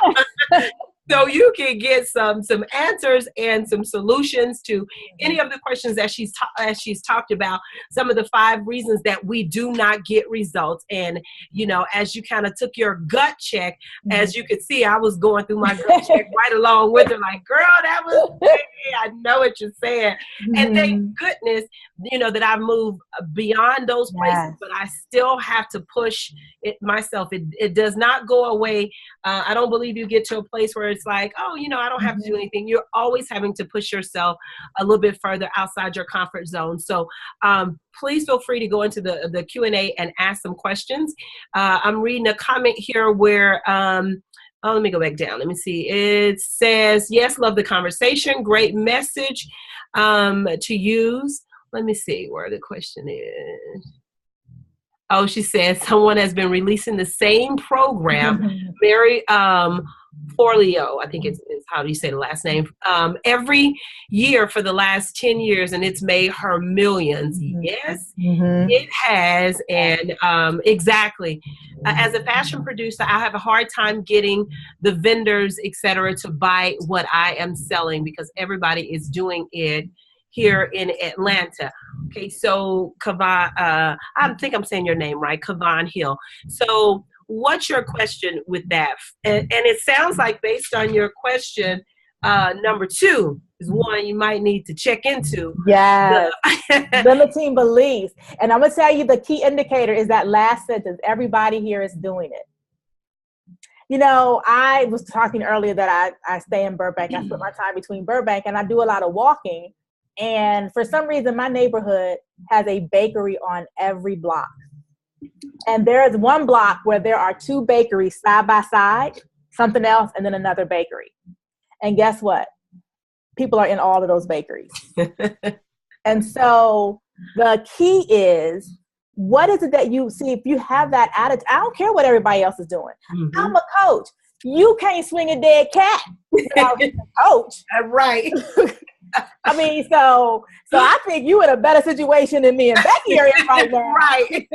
so you can get some answers and some solutions to any of the questions that she's talked about. Some of the 5 reasons that we do not get results. And, as you kind of took your gut check, as you could see, I was going through my gut check right along with her, like, girl, that was crazy. I know what you're saying. And thank goodness, that I've moved beyond those places, but I still have to push it myself. It does not go away. I don't believe you get to a place where it's like, oh, I don't have to do anything. You're always having to push yourself a little bit further outside your comfort zone. So please feel free to go into the Q&A and ask some questions. I'm reading a comment here where, let me go back down. Let me see. It says, yes, love the conversation. Great message to use. Let me see where the question is. Oh, she says someone has been releasing the same program, Mary Forleo, I think is how do you say the last name, every year for the last 10 years, and it's made her millions. Yes, it has. And exactly. As a fashion producer, I have a hard time getting the vendors, etc., to buy what I am selling because everybody is doing it here in Atlanta. Okay, so Kavan, I think I'm saying your name right, Kavan Hill. So what's your question with that? And it sounds like based on your question, number 2 is one you might need to check into. Yeah, limiting beliefs. And I'm going to tell you the key indicator is that last sentence. Everybody here is doing it. I was talking earlier that I stay in Burbank. I split my time between Burbank, and I do a lot of walking. And for some reason, my neighborhood has a bakery on every block. And there is one block where there are 2 bakeries side by side, something else, and then another bakery. And guess what? People are in all of those bakeries. And so the key is, what is it that you see? If you have that attitude, I don't care what everybody else is doing. I'm a coach. You can't swing a dead cat without being a coach. Right. I mean, so I think you in a better situation than me and Becky are in right now. Right.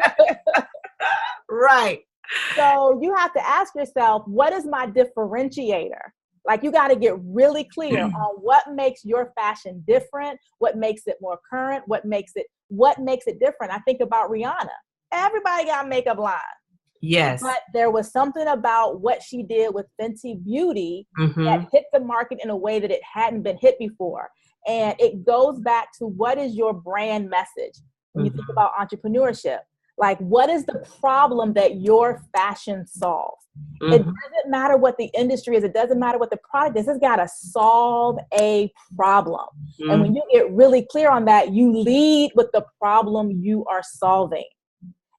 Right. So you have to ask yourself, what is my differentiator? Like, you got to get really clear on what makes your fashion different, what makes it more current, what makes it different. I think about Rihanna. Everybody got a makeup line. Yes. But there was something about what she did with Fenty Beauty that hit the market in a way that it hadn't been hit before. And it goes back to, what is your brand message when you think about entrepreneurship? Like, what is the problem that your fashion solves? It doesn't matter what the industry is. It doesn't matter what the product is. It's got to solve a problem. And when you get really clear on that, you lead with the problem you are solving.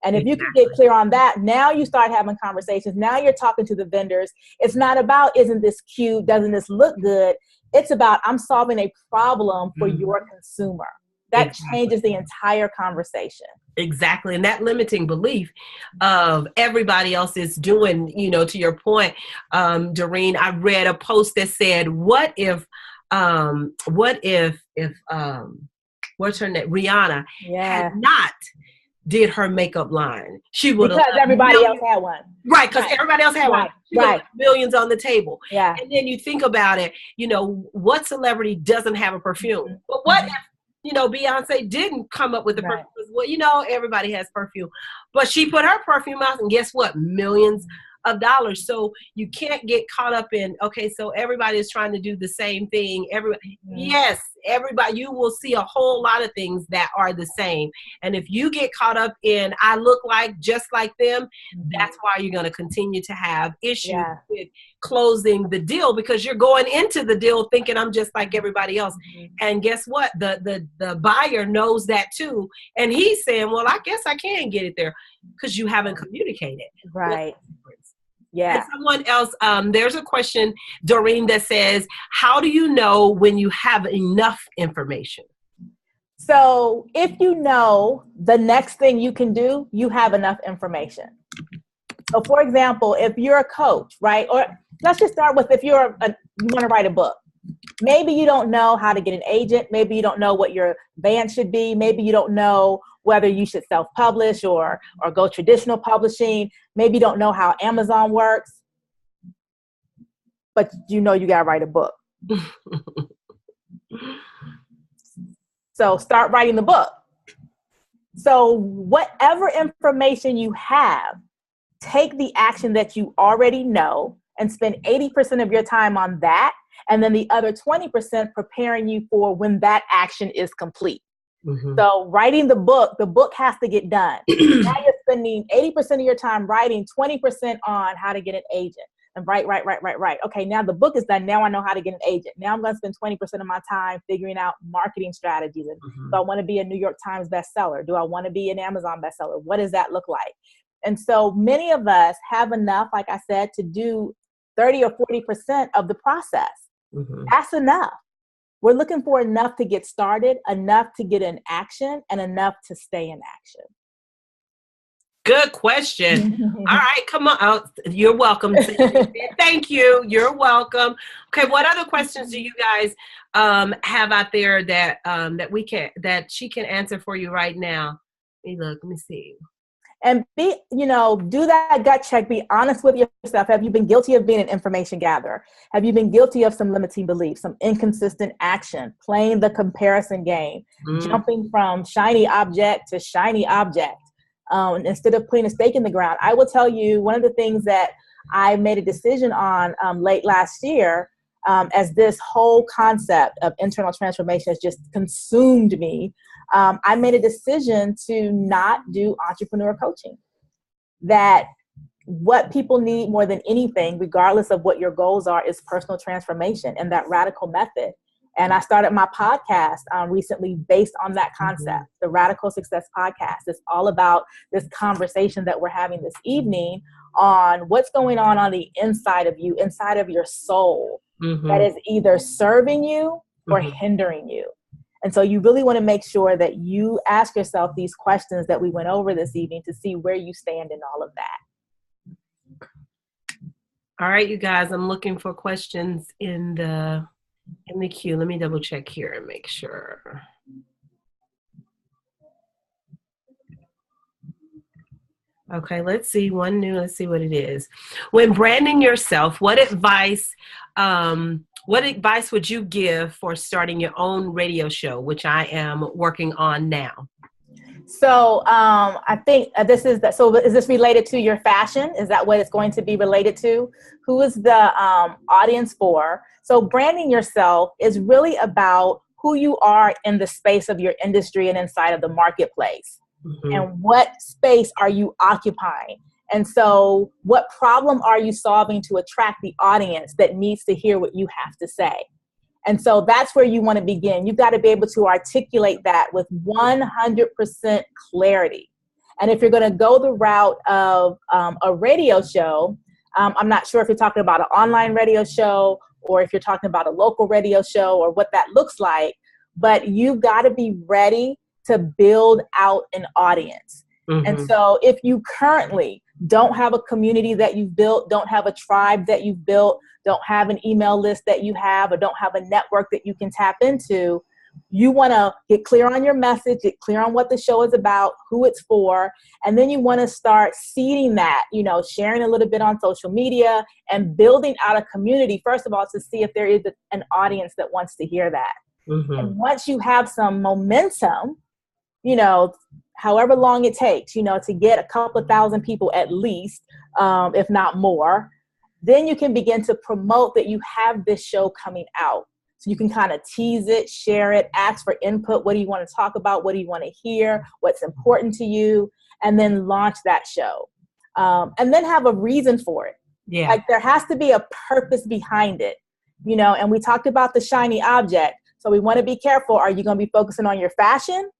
And if you can get clear on that, now you start having conversations. Now you're talking to the vendors. It's not about, isn't this cute? Doesn't this look good? It's about, I'm solving a problem for your consumer. That changes the entire conversation. Exactly. And that limiting belief of everybody else is doing, to your point, Doreen, I read a post that said, what if what's her name? Rihanna had not did her makeup line. She would have, because everybody else had one. Right, because everybody else had one. She would have left millions on the table. Yeah. And then you think about it, what celebrity doesn't have a perfume? But what if, Beyonce didn't come up with the perfume? Well, everybody has perfume. But she put her perfume out, and guess what? Millions of dollars. So you can't get caught up in, okay, so everybody is trying to do the same thing. Yes, everybody, you will see a whole lot of things that are the same. And if you get caught up in, I look like just like them, that's why you're going to continue to have issues with closing the deal, because you're going into the deal thinking I'm just like everybody else. And guess what? The buyer knows that too. And he's saying, well, I guess I can get it there, because you haven't communicated. Right. Yeah. And someone else, there's a question, Doreen, that says, how do you know when you have enough information? So if you know the next thing you can do, you have enough information. So for example, if you're a coach, right? Or let's just start with if you want to write a book. Maybe you don't know how to get an agent. Maybe you don't know what your band should be. Maybe you don't know whether you should self-publish or go traditional publishing. Maybe you don't know how Amazon works. But you know you got to write a book. So start writing the book. So whatever information you have, take the action that you already know and spend 80% of your time on that. And then the other 20% preparing you for when that action is complete. Mm-hmm. So writing the book has to get done. Now you're spending 80% of your time writing, 20% on how to get an agent. And write. Okay, now the book is done. Now I know how to get an agent. Now I'm going to spend 20% of my time figuring out marketing strategies. And do I want to be a New York Times bestseller? Do I want to be an Amazon bestseller? What does that look like? And so many of us have enough, like I said, to do 30 or 40% of the process. Mm-hmm. That's enough. We're looking for enough to get started, enough to get in action, and enough to stay in action. Good question. All right, come on. Oh, you're welcome. Thank you. You're welcome. Okay, what other questions do you guys have out there that that she can answer for you right now? Let me see. And do that gut check. Be honest with yourself. Have you been guilty of being an information gatherer? Have you been guilty of some limiting beliefs, some inconsistent action, playing the comparison game, jumping from shiny object to shiny object? Instead of putting a stake in the ground? I will tell you, one of the things that I made a decision on late last year, as this whole concept of internal transformation has just consumed me, I made a decision to not do entrepreneur coaching. That what people need more than anything, regardless of what your goals are, is personal transformation and that radical method. And I started my podcast recently based on that concept, the Radical Success Podcast. It's all about this conversation that we're having this evening on what's going on the inside of you, inside of your soul, that is either serving you or hindering you. And so you really want to make sure that you ask yourself these questions that we went over this evening to see where you stand in all of that. All right, you guys, I'm looking for questions in the queue. Let me double check here and make sure. Okay, let's see. Let's see what it is. When branding yourself, what advice would you give for starting your own radio show, which I am working on now? So I think this is that. So is this related to your fashion? Is that what it's going to be related to? Who is the audience for? So branding yourself is really about who you are in the space of your industry and inside of the marketplace. And what space are you occupying? And so what problem are you solving to attract the audience that needs to hear what you have to say? And so that's where you want to begin. You've got to be able to articulate that with 100% clarity. And if you're going to go the route of a radio show, I'm not sure if you're talking about an online radio show or if you're talking about a local radio show or what that looks like, but you've got to be ready to build out an audience. And so if you currently don't have a community that you've built, don't have a tribe that you've built, don't have an email list that you have, or don't have a network that you can tap into, you want to get clear on your message, get clear on what the show is about, who it's for, and then you want to start seeding that, sharing a little bit on social media and building out a community, first of all, to see if there is an audience that wants to hear that. And once you have some momentum, however long it takes, to get a couple of thousand people at least, if not more, then you can begin to promote that you have this show coming out. So you can kind of tease it, share it, ask for input. What do you want to talk about? What do you want to hear? What's important to you? And then launch that show. And then have a reason for it. Yeah. Like there has to be a purpose behind it, and we talked about the shiny object. So we want to be careful. Are you going to be focusing on your fashion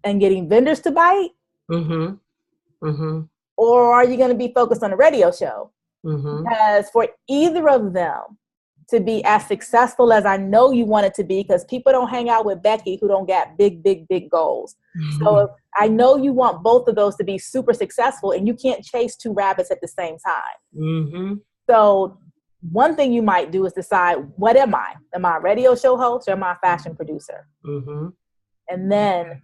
and getting vendors to bite? Or are you going to be focused on a radio show? Because for either of them, to be as successful as I know you want it to be, because people don't hang out with Becky who don't got big, big, big goals. So if I know you want both of those to be super successful, and you can't chase two rabbits at the same time. So one thing you might do is decide, what am I? Am I a radio show host, or am I a fashion producer? And then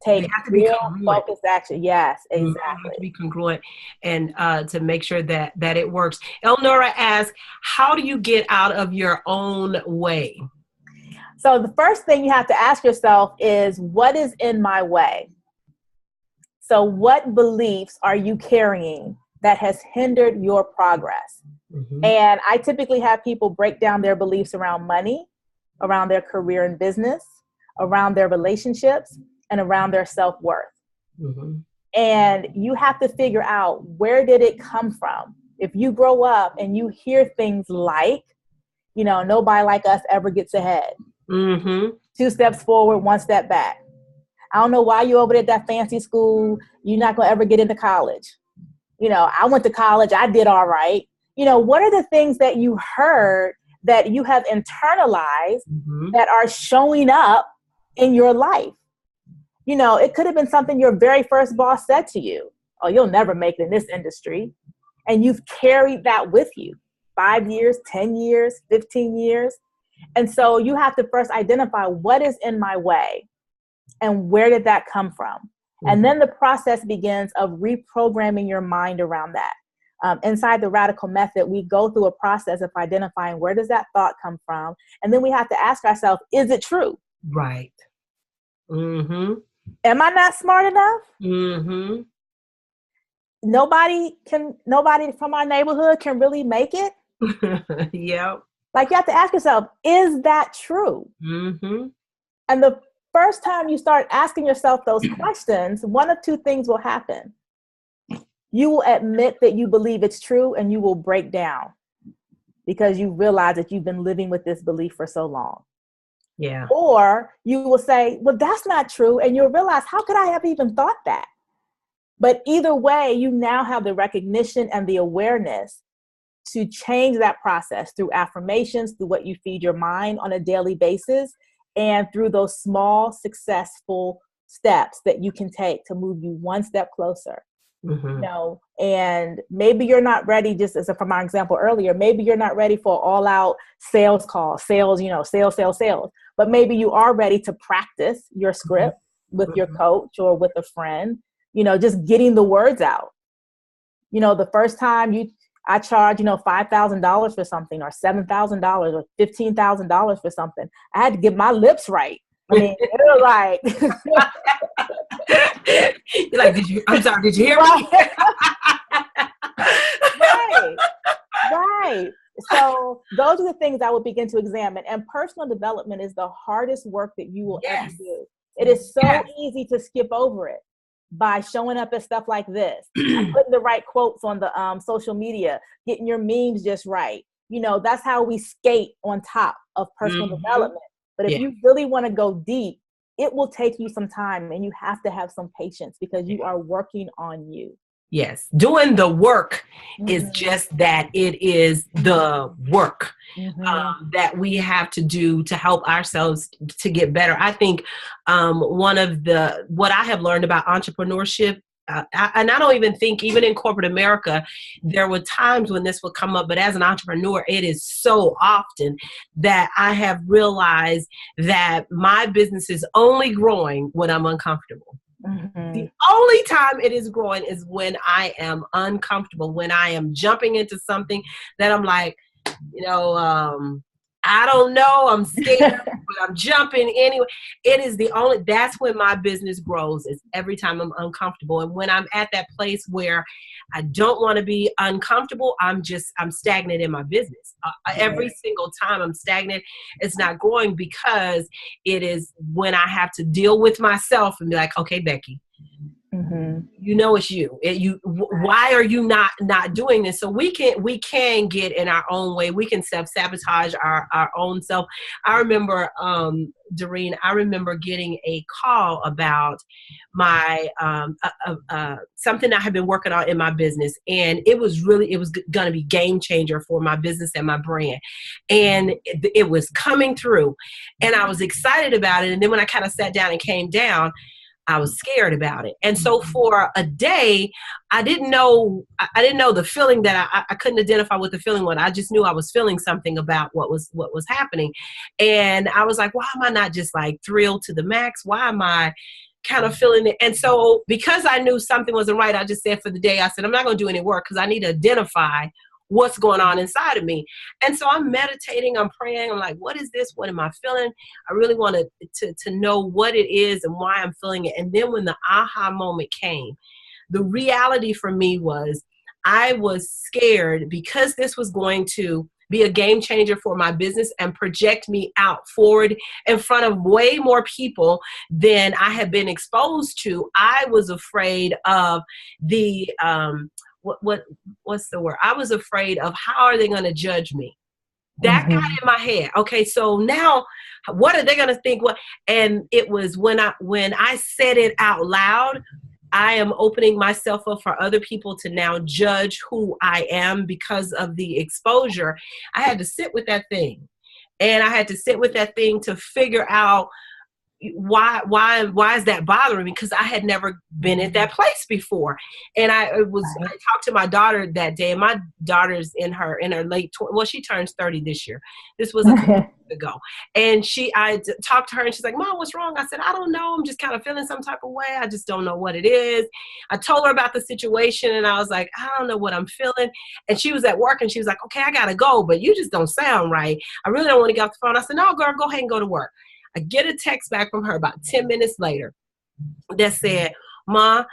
take real focused action. Yes, exactly. Have to be congruent, and to make sure that it works. Elnora asks, how do you get out of your own way? So the first thing you have to ask yourself is, what is in my way? So what beliefs are you carrying that has hindered your progress? And I typically have people break down their beliefs around money, around their career and business, around their relationships, and around their self-worth. And you have to figure out, where did it come from? If you grow up and you hear things like, nobody like us ever gets ahead. 2 steps forward, 1 step back. I don't know why you over there at that fancy school. You're not going to ever get into college. I went to college. I did all right. What are the things that you heard that you have internalized that are showing up in your life? It could have been something your very first boss said to you. Oh, you'll never make it in this industry. And you've carried that with you 5 years, 10 years, 15 years. And so you have to first identify, what is in my way and where did that come from? And then the process begins of reprogramming your mind around that. Inside the Radical Method, we go through a process of identifying, where does that thought come from? And then we have to ask ourselves, is it true? Right. Am I not smart enough? Nobody from our neighborhood can really make it. Yep. Like, you have to ask yourself, is that true? And the first time you start asking yourself those questions, one of two things will happen. You will admit that you believe it's true, and you will break down because you realize that you've been living with this belief for so long. Yeah. Or you will say, well, that's not true. And you'll realize, how could I have even thought that? But either way, you now have the recognition and the awareness to change that process through affirmations, through what you feed your mind on a daily basis, and through those small, successful steps that you can take to move you one step closer. And maybe you're not ready, just as from our example earlier, maybe you're not ready for all out sales calls, sales. But maybe you are ready to practice your script with your coach or with a friend, just getting the words out. The first time I charge, $5,000 for something, or $7,000 or $15,000 for something, I had to get my lips right. I mean, it was like, you're like, I'm sorry, did you hear me? Right. So those are the things I would begin to examine. And personal development is the hardest work that you will ever do. It is so easy to skip over it by showing up at stuff like this, putting the right quotes on the social media, getting your memes just right. That's how we skate on top of personal development. But if you really want to go deep, it will take you some time, and you have to have some patience because you are working on you. Yes. Doing the work is just that. It is the work that we have to do to help ourselves to get better. I think what I have learned about entrepreneurship, and I don't even think, even in corporate America, there were times when this would come up, but as an entrepreneur, it is so often that I have realized that my business is only growing when I'm uncomfortable. The only time it is growing is when I am uncomfortable, when I am jumping into something that I'm like, I don't know, I'm scared, but I'm jumping anyway. That's when my business grows, is every time I'm uncomfortable. And when I'm at that place where I don't want to be uncomfortable, I'm stagnant in my business. Every single time I'm stagnant, it's not growing, because it is when I have to deal with myself and be like, okay, Becky, you know it's you. Why are you not doing this? So we can get in our own way. We can self-sabotage our own self. I remember, Doreen, I remember getting a call about my something I had been working on in my business, and it was going to be game changer for my business and my brand, and it was coming through, and I was excited about it. And then when I kind of sat down and came down, I was scared about it. And so for a day, I didn't know the feeling that I couldn't identify what the feeling was. I just knew I was feeling something about what was happening. And I was like, why am I not just like thrilled to the max? Why am I kind of feeling it? And so because I knew something wasn't right, I just said for the day, I said, I'm not going to do any work because I need to identify what's going on inside of me. And so I'm meditating, I'm praying, I'm like, what is this? What am I feeling? I really wanted to know what it is and why I'm feeling it. And then when the aha moment came, the reality for me was I was scared because this was going to be a game changer for my business and project me out forward in front of way more people than I had been exposed to. I was afraid of the, what's the word? I was afraid of how are they going to judge me? That got in my head. Okay, so now what are they going to think? What? And it was when I said it out loud, I am opening myself up for other people to now judge who I am because of the exposure. I had to sit with that thing, and I had to sit with that thing to figure out why is that bothering me? Because I had never been at that place before. And I talked to my daughter that day, and my daughter's in her late 20s. Well, she turns 30 this year. This was a couple weeks ago. And I talked to her, and she's like, Mom, what's wrong? I said, I don't know. I'm just kind of feeling some type of way. I just don't know what it is. I told her about the situation, and I was like, I don't know what I'm feeling. And she was at work, and she was like, okay, I gotta go, but you just don't sound right. I really don't want to get off the phone. I said, no, girl, go ahead and go to work. I get a text back from her about 10 minutes later that said, Ma,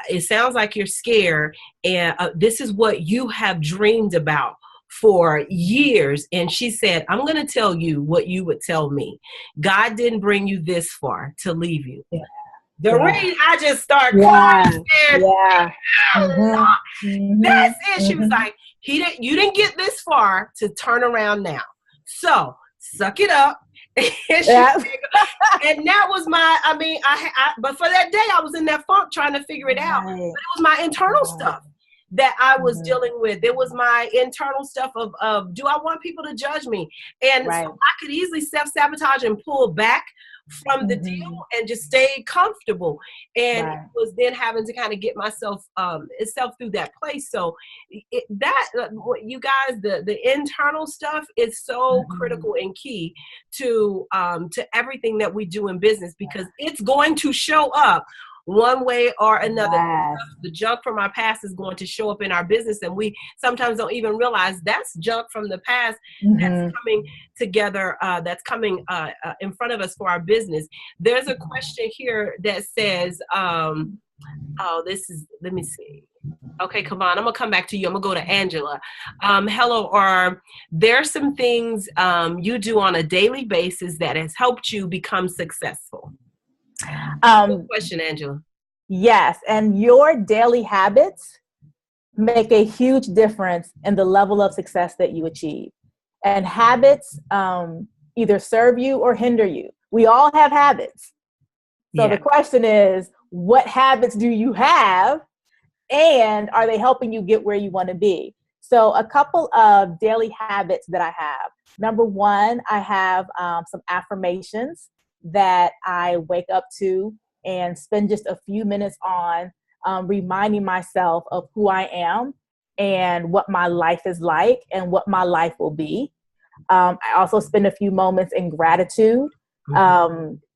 it sounds like you're scared, and this is what you have dreamed about for years. And she said, I'm going to tell you what you would tell me. God didn't bring you this far to leave you. Yeah. Doreen, I just started crying. Yeah. That's it. She was like, you didn't get this far to turn around now. So suck it up. And that was but for that day I was in that funk trying to figure it out. But it was my internal stuff that I was dealing with. It was my internal stuff of do I want people to judge me? And so I could easily self-sabotage and pull back from the deal and just stay comfortable. And it was then having to kind of get myself through that place. So you guys, the internal stuff is so critical and key to everything that we do in business, because it's going to show up one way or another. Yes. The junk from our past is going to show up in our business, and we sometimes don't even realize that's junk from the past that's coming together, that's coming in front of us for our business. There's a question here that says, let me see. Okay, come on. I'm going to come back to you. I'm going to go to Angela. Hello, are there some things you do on a daily basis that has helped you become successful? Good question, Angela. Yes, and your daily habits make a huge difference in the level of success that you achieve. And habits either serve you or hinder you. We all have habits. So the question is, what habits do you have, and are they helping you get where you want to be? So a couple of daily habits that I have. Number one, I have some affirmations that I wake up to and spend just a few minutes on, reminding myself of who I am and what my life is like and what my life will be. I also spend a few moments in gratitude.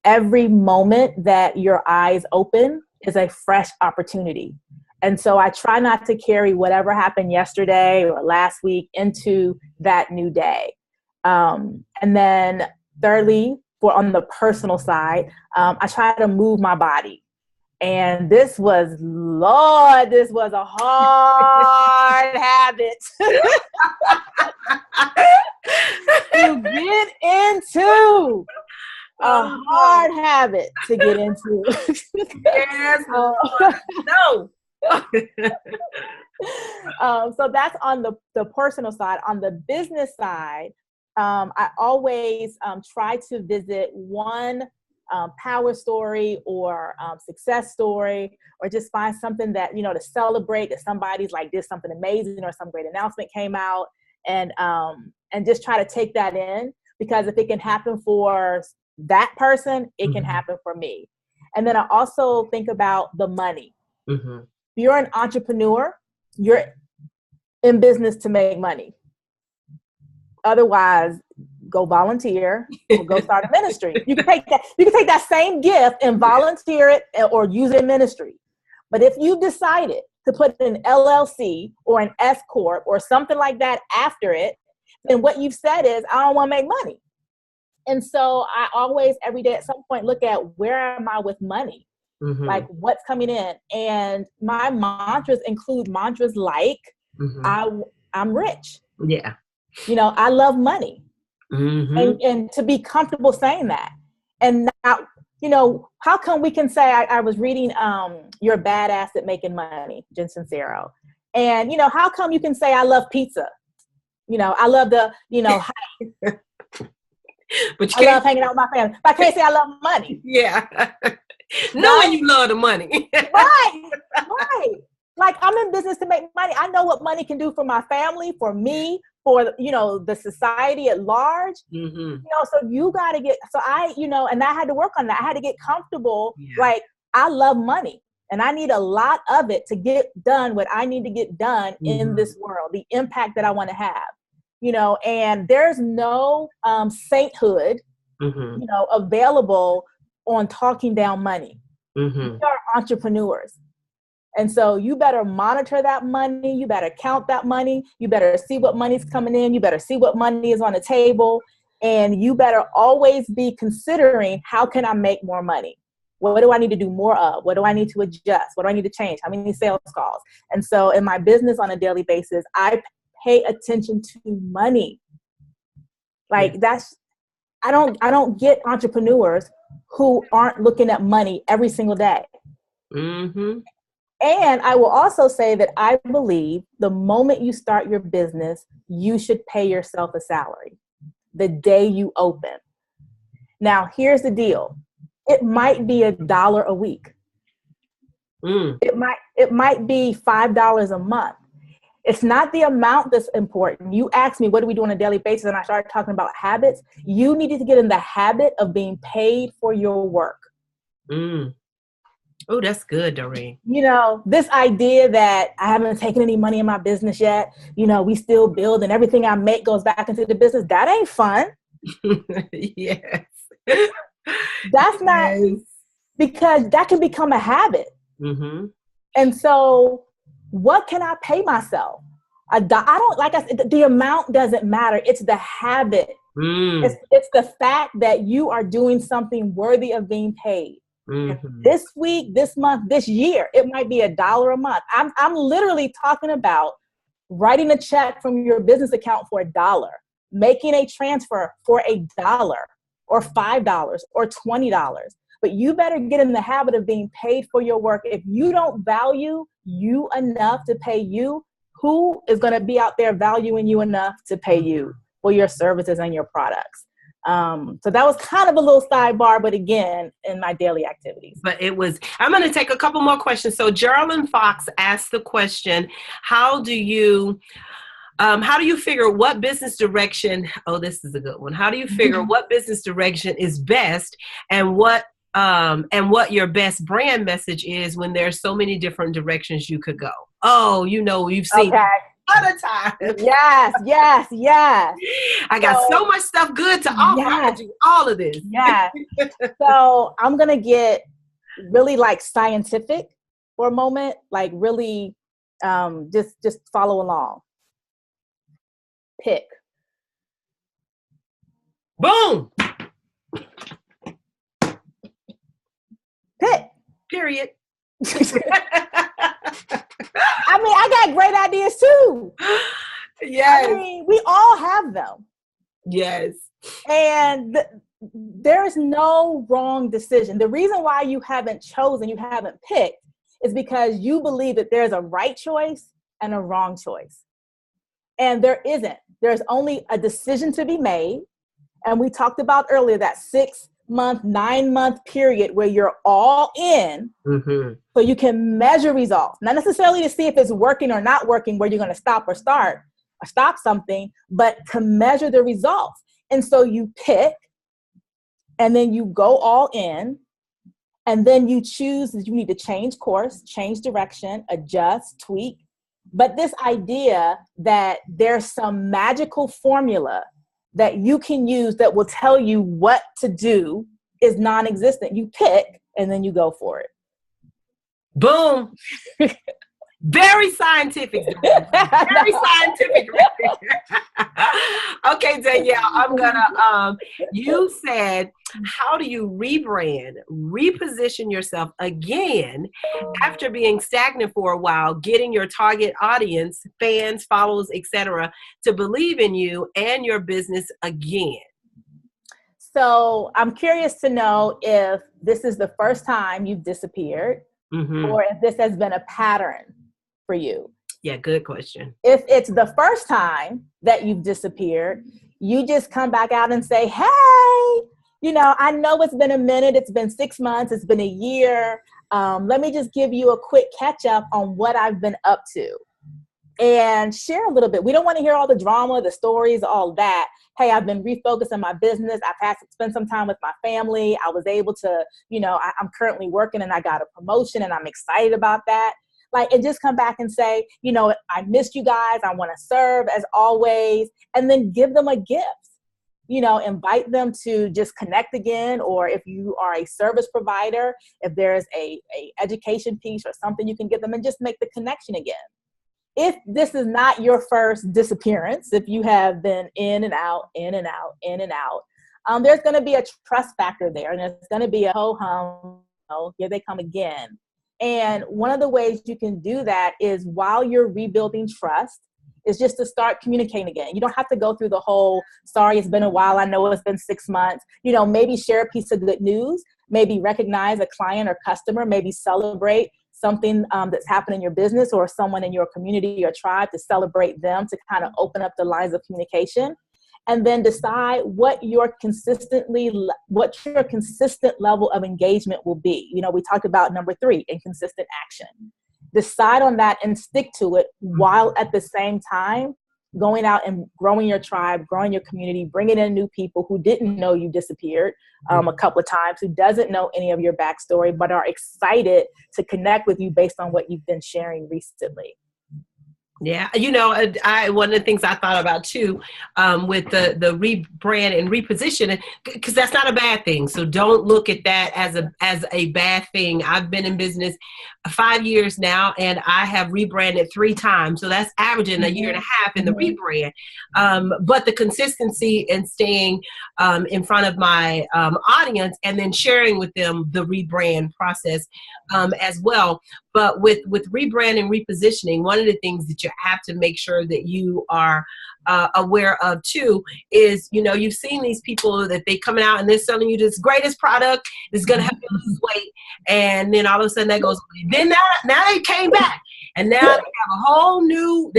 Every moment that your eyes open is a fresh opportunity. And so I try not to carry whatever happened yesterday or last week into that new day. And then thirdly, on the personal side, I try to move my body. And this was a hard habit to get into. a hard habit to get into. Yes. No. So that's on the personal side. On the business side, I always try to visit one power story or success story, or just find something that, to celebrate, that somebody's like did something amazing or some great announcement came out, and just try to take that in, because if it can happen for that person, it can happen for me. And then I also think about the money. If you're an entrepreneur, you're in business to make money. Otherwise, go volunteer or go start a ministry. You can take that same gift and volunteer it or use it in ministry. But if you decided to put an LLC or an S Corp or something like that after it, then what you've said is, I don't want to make money. And so I always, every day at some point, look at, where am I with money? Like, what's coming in? And my mantras include mantras like, I'm rich. Yeah. I love money. And to be comfortable saying that. And now, how come we can say, I was reading You're Badass at Making Money, Jen Sincero. And, how come you can say, I love pizza? I love the, but I love hanging out with my family. But I can't say I love money. Yeah. Knowing you love the money. Right. Like, I'm in business to make money. I know what money can do for my family, for me, for, the society at large. So you got to get, and I had to work on that. I had to get comfortable. Yeah. Like, I love money, and I need a lot of it to get done what I need to get done in this world, the impact that I want to have, and there's no sainthood, available on talking down money. We are entrepreneurs. And so you better monitor that money. You better count that money. You better see what money's coming in. You better see what money is on the table. And you better always be considering, how can I make more money? What do I need to do more of? What do I need to adjust? What do I need to change? How many sales calls? And so in my business on a daily basis, I pay attention to money. Like, I don't get entrepreneurs who aren't looking at money every single day. And I will also say that I believe the moment you start your business, you should pay yourself a salary the day you open. Now, here's the deal. It might be $1 a week. It might be $5 a month. It's not the amount that's important. You asked me, what do we do on a daily basis? And I started talking about habits. You needed to get in the habit of being paid for your work. Oh, that's good, Doreen. This idea that I haven't taken any money in my business yet, we still build and everything I make goes back into the business. That ain't fun. Yes. That's not, because that can become a habit. And so what can I pay myself? I don't, like I said, the amount doesn't matter. It's the habit. It's the fact that you are doing something worthy of being paid. This week, this month, this year, it might be $1 a month. I'm literally talking about writing a check from your business account for $1, making a transfer for $1 or $5 or $20. But you better get in the habit of being paid for your work. If you don't value you enough to pay you, who is going to be out there valuing you enough to pay you for your services and your products? So that was kind of a little sidebar, but again, in my daily activities. But I'm going to take a couple more questions. So Geraldine Fox asked the question, how do you figure what business direction, this is a good one. How do you figure what business direction is best, and what your best brand message is when there's so many different directions you could go? You've seen other times. Yes. I got so much stuff good to offer. Yes. I could do all of this. Yes. So I'm going to get really like scientific for a moment, like really just follow along. Pick. Boom. Pick. Period. I mean, I got great ideas too. Yes. I mean, we all have them. Yes. And there is no wrong decision. The reason why you haven't chosen, you haven't picked, is because you believe that there's a right choice and a wrong choice. And there isn't. There's only a decision to be made. And we talked about earlier that 6-month, 9-month period where you're all in, so you can measure results. Not necessarily to see if it's working or not working, where you're going to stop or start or stop something, but to measure the results. And so you pick, and then you go all in, and then you choose that you need to change course, change direction, adjust, tweak. But this idea that there's some magical formula that you can use that will tell you what to do is non-existent. You pick, and then you go for it. Boom. Very scientific. Very scientific. Okay, Danielle, I'm gonna, you said, how do you rebrand, reposition yourself again after being stagnant for a while, getting your target audience, fans, followers, etc., to believe in you and your business again? So I'm curious to know if this is the first time you've disappeared, or if this has been a pattern for you. Yeah, good question. If it's the first time that you've disappeared, you just come back out and say, hey, you know, I know it's been a minute. It's been 6 months. It's been a year. Let me just give you a quick catch up on what I've been up to and share a little bit. We don't want to hear all the drama, the stories, all that. Hey, I've been refocused on my business. I've had to spend some time with my family. I was able to, you know, I'm currently working and I got a promotion and I'm excited about that. Like, and just come back and say, you know, I missed you guys. I want to serve as always. And then give them a gift, you know, invite them to just connect again. Or if you are a service provider, if there's a education piece or something you can give them, and just make the connection again. If this is not your first disappearance, if you have been in and out, in and out, in and out, there's going to be a trust factor there. And there's going to be a ho-hum, oh, here they come again. And one of the ways you can do that is, while you're rebuilding trust, is just to start communicating again. You don't have to go through the whole, sorry, it's been a while. I know it's been 6 months. You know, maybe share a piece of good news, maybe recognize a client or customer, maybe celebrate something that's happened in your business or someone in your community or tribe, to celebrate them, to kind of open up the lines of communication. And then decide what your consistent level of engagement will be. You know, we talked about number 3, inconsistent action. Decide on that and stick to it, while at the same time going out and growing your tribe, growing your community, bringing in new people who didn't know you disappeared a couple of times, who doesn't know any of your backstory, but are excited to connect with you based on what you've been sharing recently. Yeah, you know, one of the things I thought about too, with the rebrand and reposition, because that's not a bad thing. So don't look at that as a bad thing. I've been in business 5 years now, and I have rebranded 3 times. So that's averaging a year and a half in the rebrand. But the consistency and staying in front of my audience, and then sharing with them the rebrand process as well. But with rebrand and repositioning, one of the things that you have to make sure that you are aware of too is, you know, you've seen these people that they coming out and they're selling you this greatest product that's going to help you lose weight, and then all of a sudden that goes away. Then now they came back, and now they have a whole new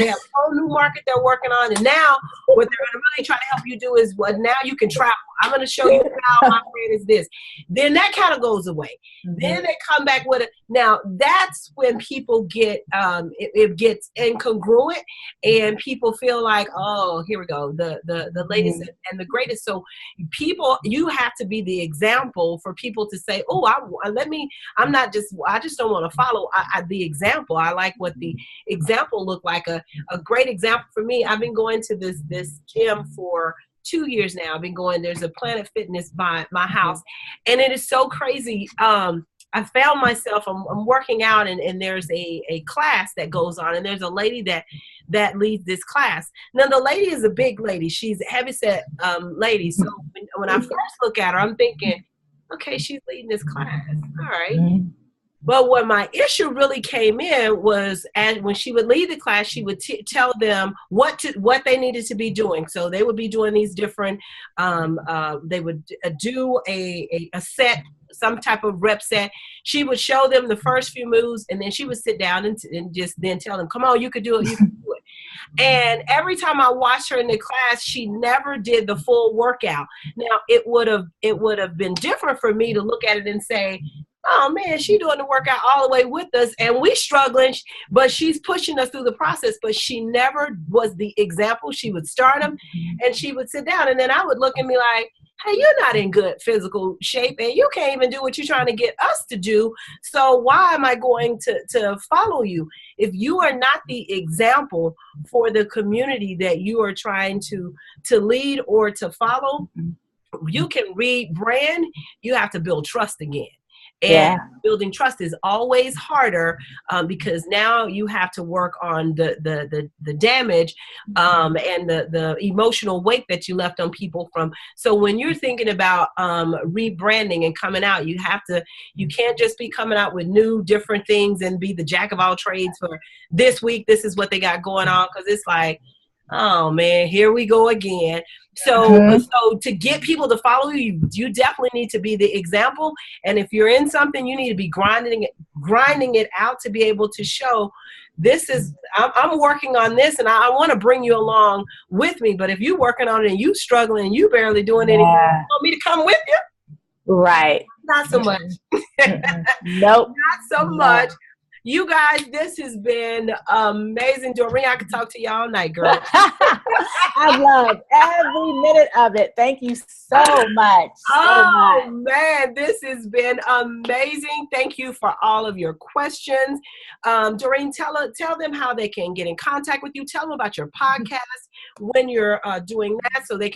market they're working on. And now what they're going to really try to help you do is, well, now you can travel. I'm going to show you how my brand is this. Then that kind of goes away. Then they come back with it. Now that's when people get, it gets incongruent, and people feel like, oh, here we go, the latest and the greatest. So people, you have to be the example for people to say, oh, I just don't want to follow the example. I like what the example looked like. A great example for me, I've been going to this gym for 2 years now. I've been going, there's a Planet Fitness by my house, and it is so crazy. I found myself, I'm working out, and there's a class that goes on, and there's a lady that leads this class. Now the lady is a big lady. She's a heavyset lady. So when I first look at her, I'm thinking, okay, she's leading this class. All right. But what my issue really came in was, and when she would leave the class, she would tell them what they needed to be doing. So they would be doing these different. They would do a set, some type of rep set. She would show them the first few moves, and then she would sit down and just then tell them, "Come on, you could do it. You can do it." And every time I watched her in the class, she never did the full workout. Now it would have been different for me to look at it and say, oh man, she doing the workout all the way with us and we struggling, but she's pushing us through the process. But she never was the example. She would start them and she would sit down, and then I would look and be like, hey, you're not in good physical shape and you can't even do what you're trying to get us to do. So why am I going to follow you? If you are not the example for the community that you are trying to lead or to follow, you can rebrand, you have to build trust again. And building trust is always harder because now you have to work on the damage and the emotional weight that you left on people from. So when you're thinking about rebranding and coming out, you can't just be coming out with new different things and be the jack of all trades for this week. This is what they got going on, because it's like, oh man, here we go again. So to get people to follow you, you definitely need to be the example. And if you're in something, you need to be grinding it out to be able to show this is, I'm working on this and I want to bring you along with me. But if you're working on it and you struggling and you barely doing anything, you want me to come with you? Right. Not so much. Nope. Not so much. You guys, this has been amazing. Doreen, I could talk to you all night, girl. I love every minute of it. Thank you so much. Man, this has been amazing. Thank you for all of your questions. Doreen, tell them how they can get in contact with you. Tell them about your podcast when you're doing that, so they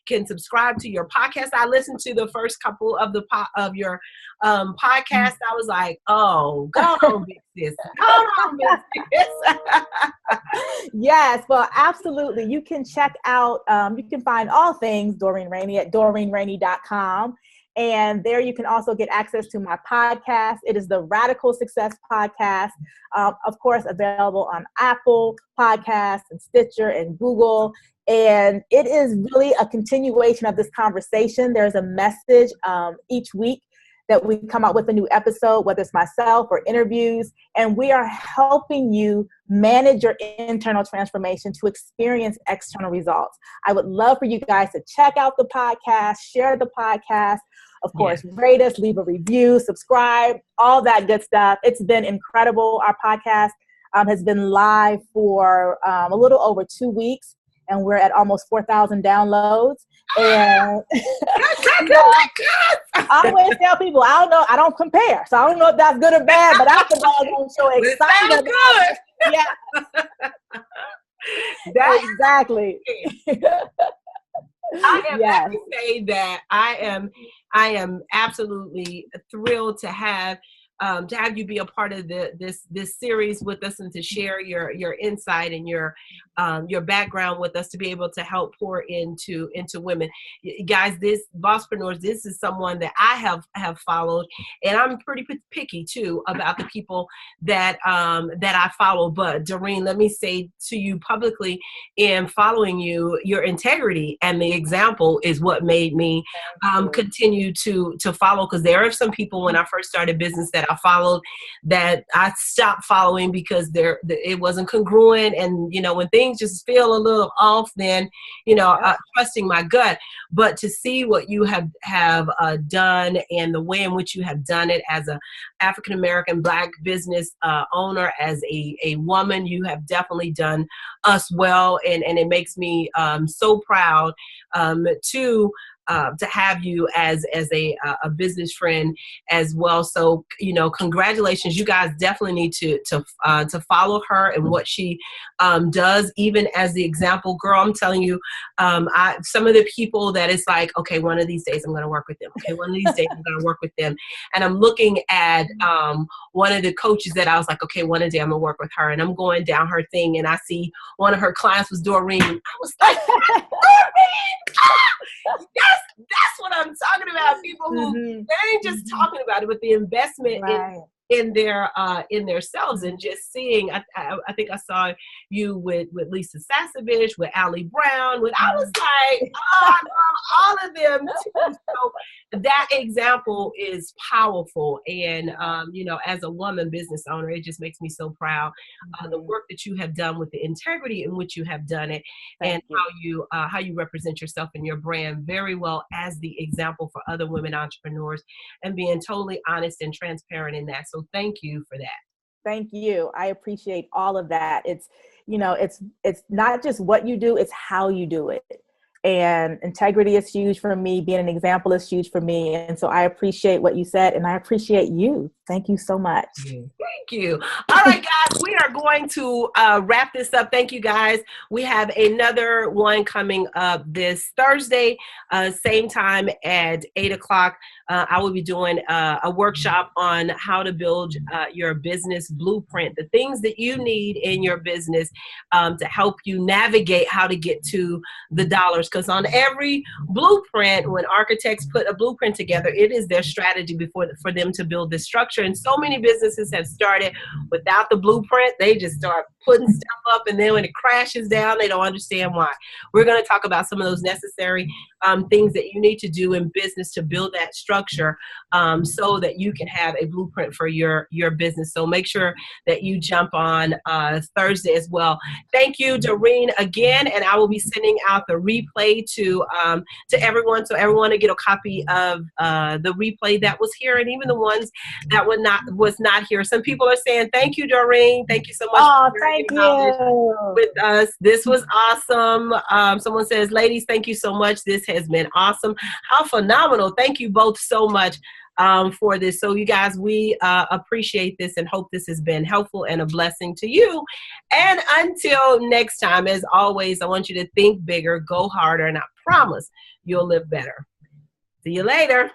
can subscribe to your podcast. I listened to the first couple of your podcast. I was like, oh, go on, big sis. Go on, big sis. Yes, well, absolutely. You can check out, you can find all things Doreen Rainey at DoreenRainey.com. And there you can also get access to my podcast. It is the Radical Success Podcast, of course, available on Apple Podcasts and Stitcher and Google. And it is really a continuation of this conversation. There's a message each week that we come out with a new episode, whether it's myself or interviews, and we are helping you manage your internal transformation to experience external results. I would love for you guys to check out the podcast, share the podcast, of course, rate us, leave a review, subscribe, all that good stuff. It's been incredible. Our podcast has been live for a little over 2 weeks, and we're at almost 4,000 downloads. And I always tell people, I don't know, I don't compare. So I don't know if that's good or bad, but I'm so excited about it. Yeah. Exactly. I am happy to say that I am absolutely thrilled to have you be a part of this series with us and to share your insight and your background with us, to be able to help pour into women. Guys, this Bosspreneurs, this is someone that I have followed, and I'm pretty picky too about the people that I follow. But Doreen, let me say to you publicly, in following you, your integrity and the example is what made me continue to follow, because there are some people when I first started business that I followed that I stopped following because it wasn't congruent, and when things just feel a little off, then trusting my gut. But to see what you have done and the way in which you have done it as a African American Black business owner, as a woman, you have definitely done us well, and it makes me so proud to have you as a business friend as well. So congratulations. You guys definitely need to follow her and what she does, even as the example. Girl, I'm telling you, some of the people that it's like, okay, one of these days I'm going to work with them. Okay, one of these days I'm going to work with them. And I'm looking at one of the coaches that I was like, okay, one day I'm going to work with her. And I'm going down her thing, and I see one of her clients was Doreen. I was like, Doreen! That's what I'm talking about. People who they ain't just talking about it, but the investment in their selves, and just seeing. I think I saw you with Lisa Sasevich, with Allie Brown. With I was like, oh, I love all of them too. So that example is powerful, and as a woman business owner, it just makes me so proud. The work that you have done with the integrity in which you have done it, and how you represent yourself and your brand very well as the example for other women entrepreneurs, and being totally honest and transparent in that. So thank you for that. Thank you. I appreciate all of that. It's not just what you do, it's how you do it. And integrity is huge for me. Being an example is huge for me. And so I appreciate what you said, and I appreciate you. Thank you so much. Thank you. All right, guys, we are going to wrap this up. Thank you, guys. We have another one coming up this Thursday, same time at 8 o'clock. I will be doing a workshop on how to build your business blueprint, the things that you need in your business to help you navigate how to get to the dollars. Because on every blueprint, when architects put a blueprint together, it is their strategy for them to build this structure. And so many businesses have started without the blueprint. They just start putting stuff up, and then when it crashes down, they don't understand why. We're going to talk about some of those necessary things that you need to do in business to build that structure so that you can have a blueprint for your business. So make sure that you jump on Thursday as well. Thank you, Doreen, again, and I will be sending out the replay to everyone, so everyone will get a copy of the replay that was here, and even the ones that was not here. Some people are saying, thank you, Doreen. Thank you so much for thank you. with us. This was awesome. Someone says, ladies, thank you so much. This has been awesome. How phenomenal. Thank you both so much for this. So you guys, we appreciate this and hope this has been helpful and a blessing to you. And until next time, as always, I want you to think bigger, go harder, and I promise you'll live better. See you later.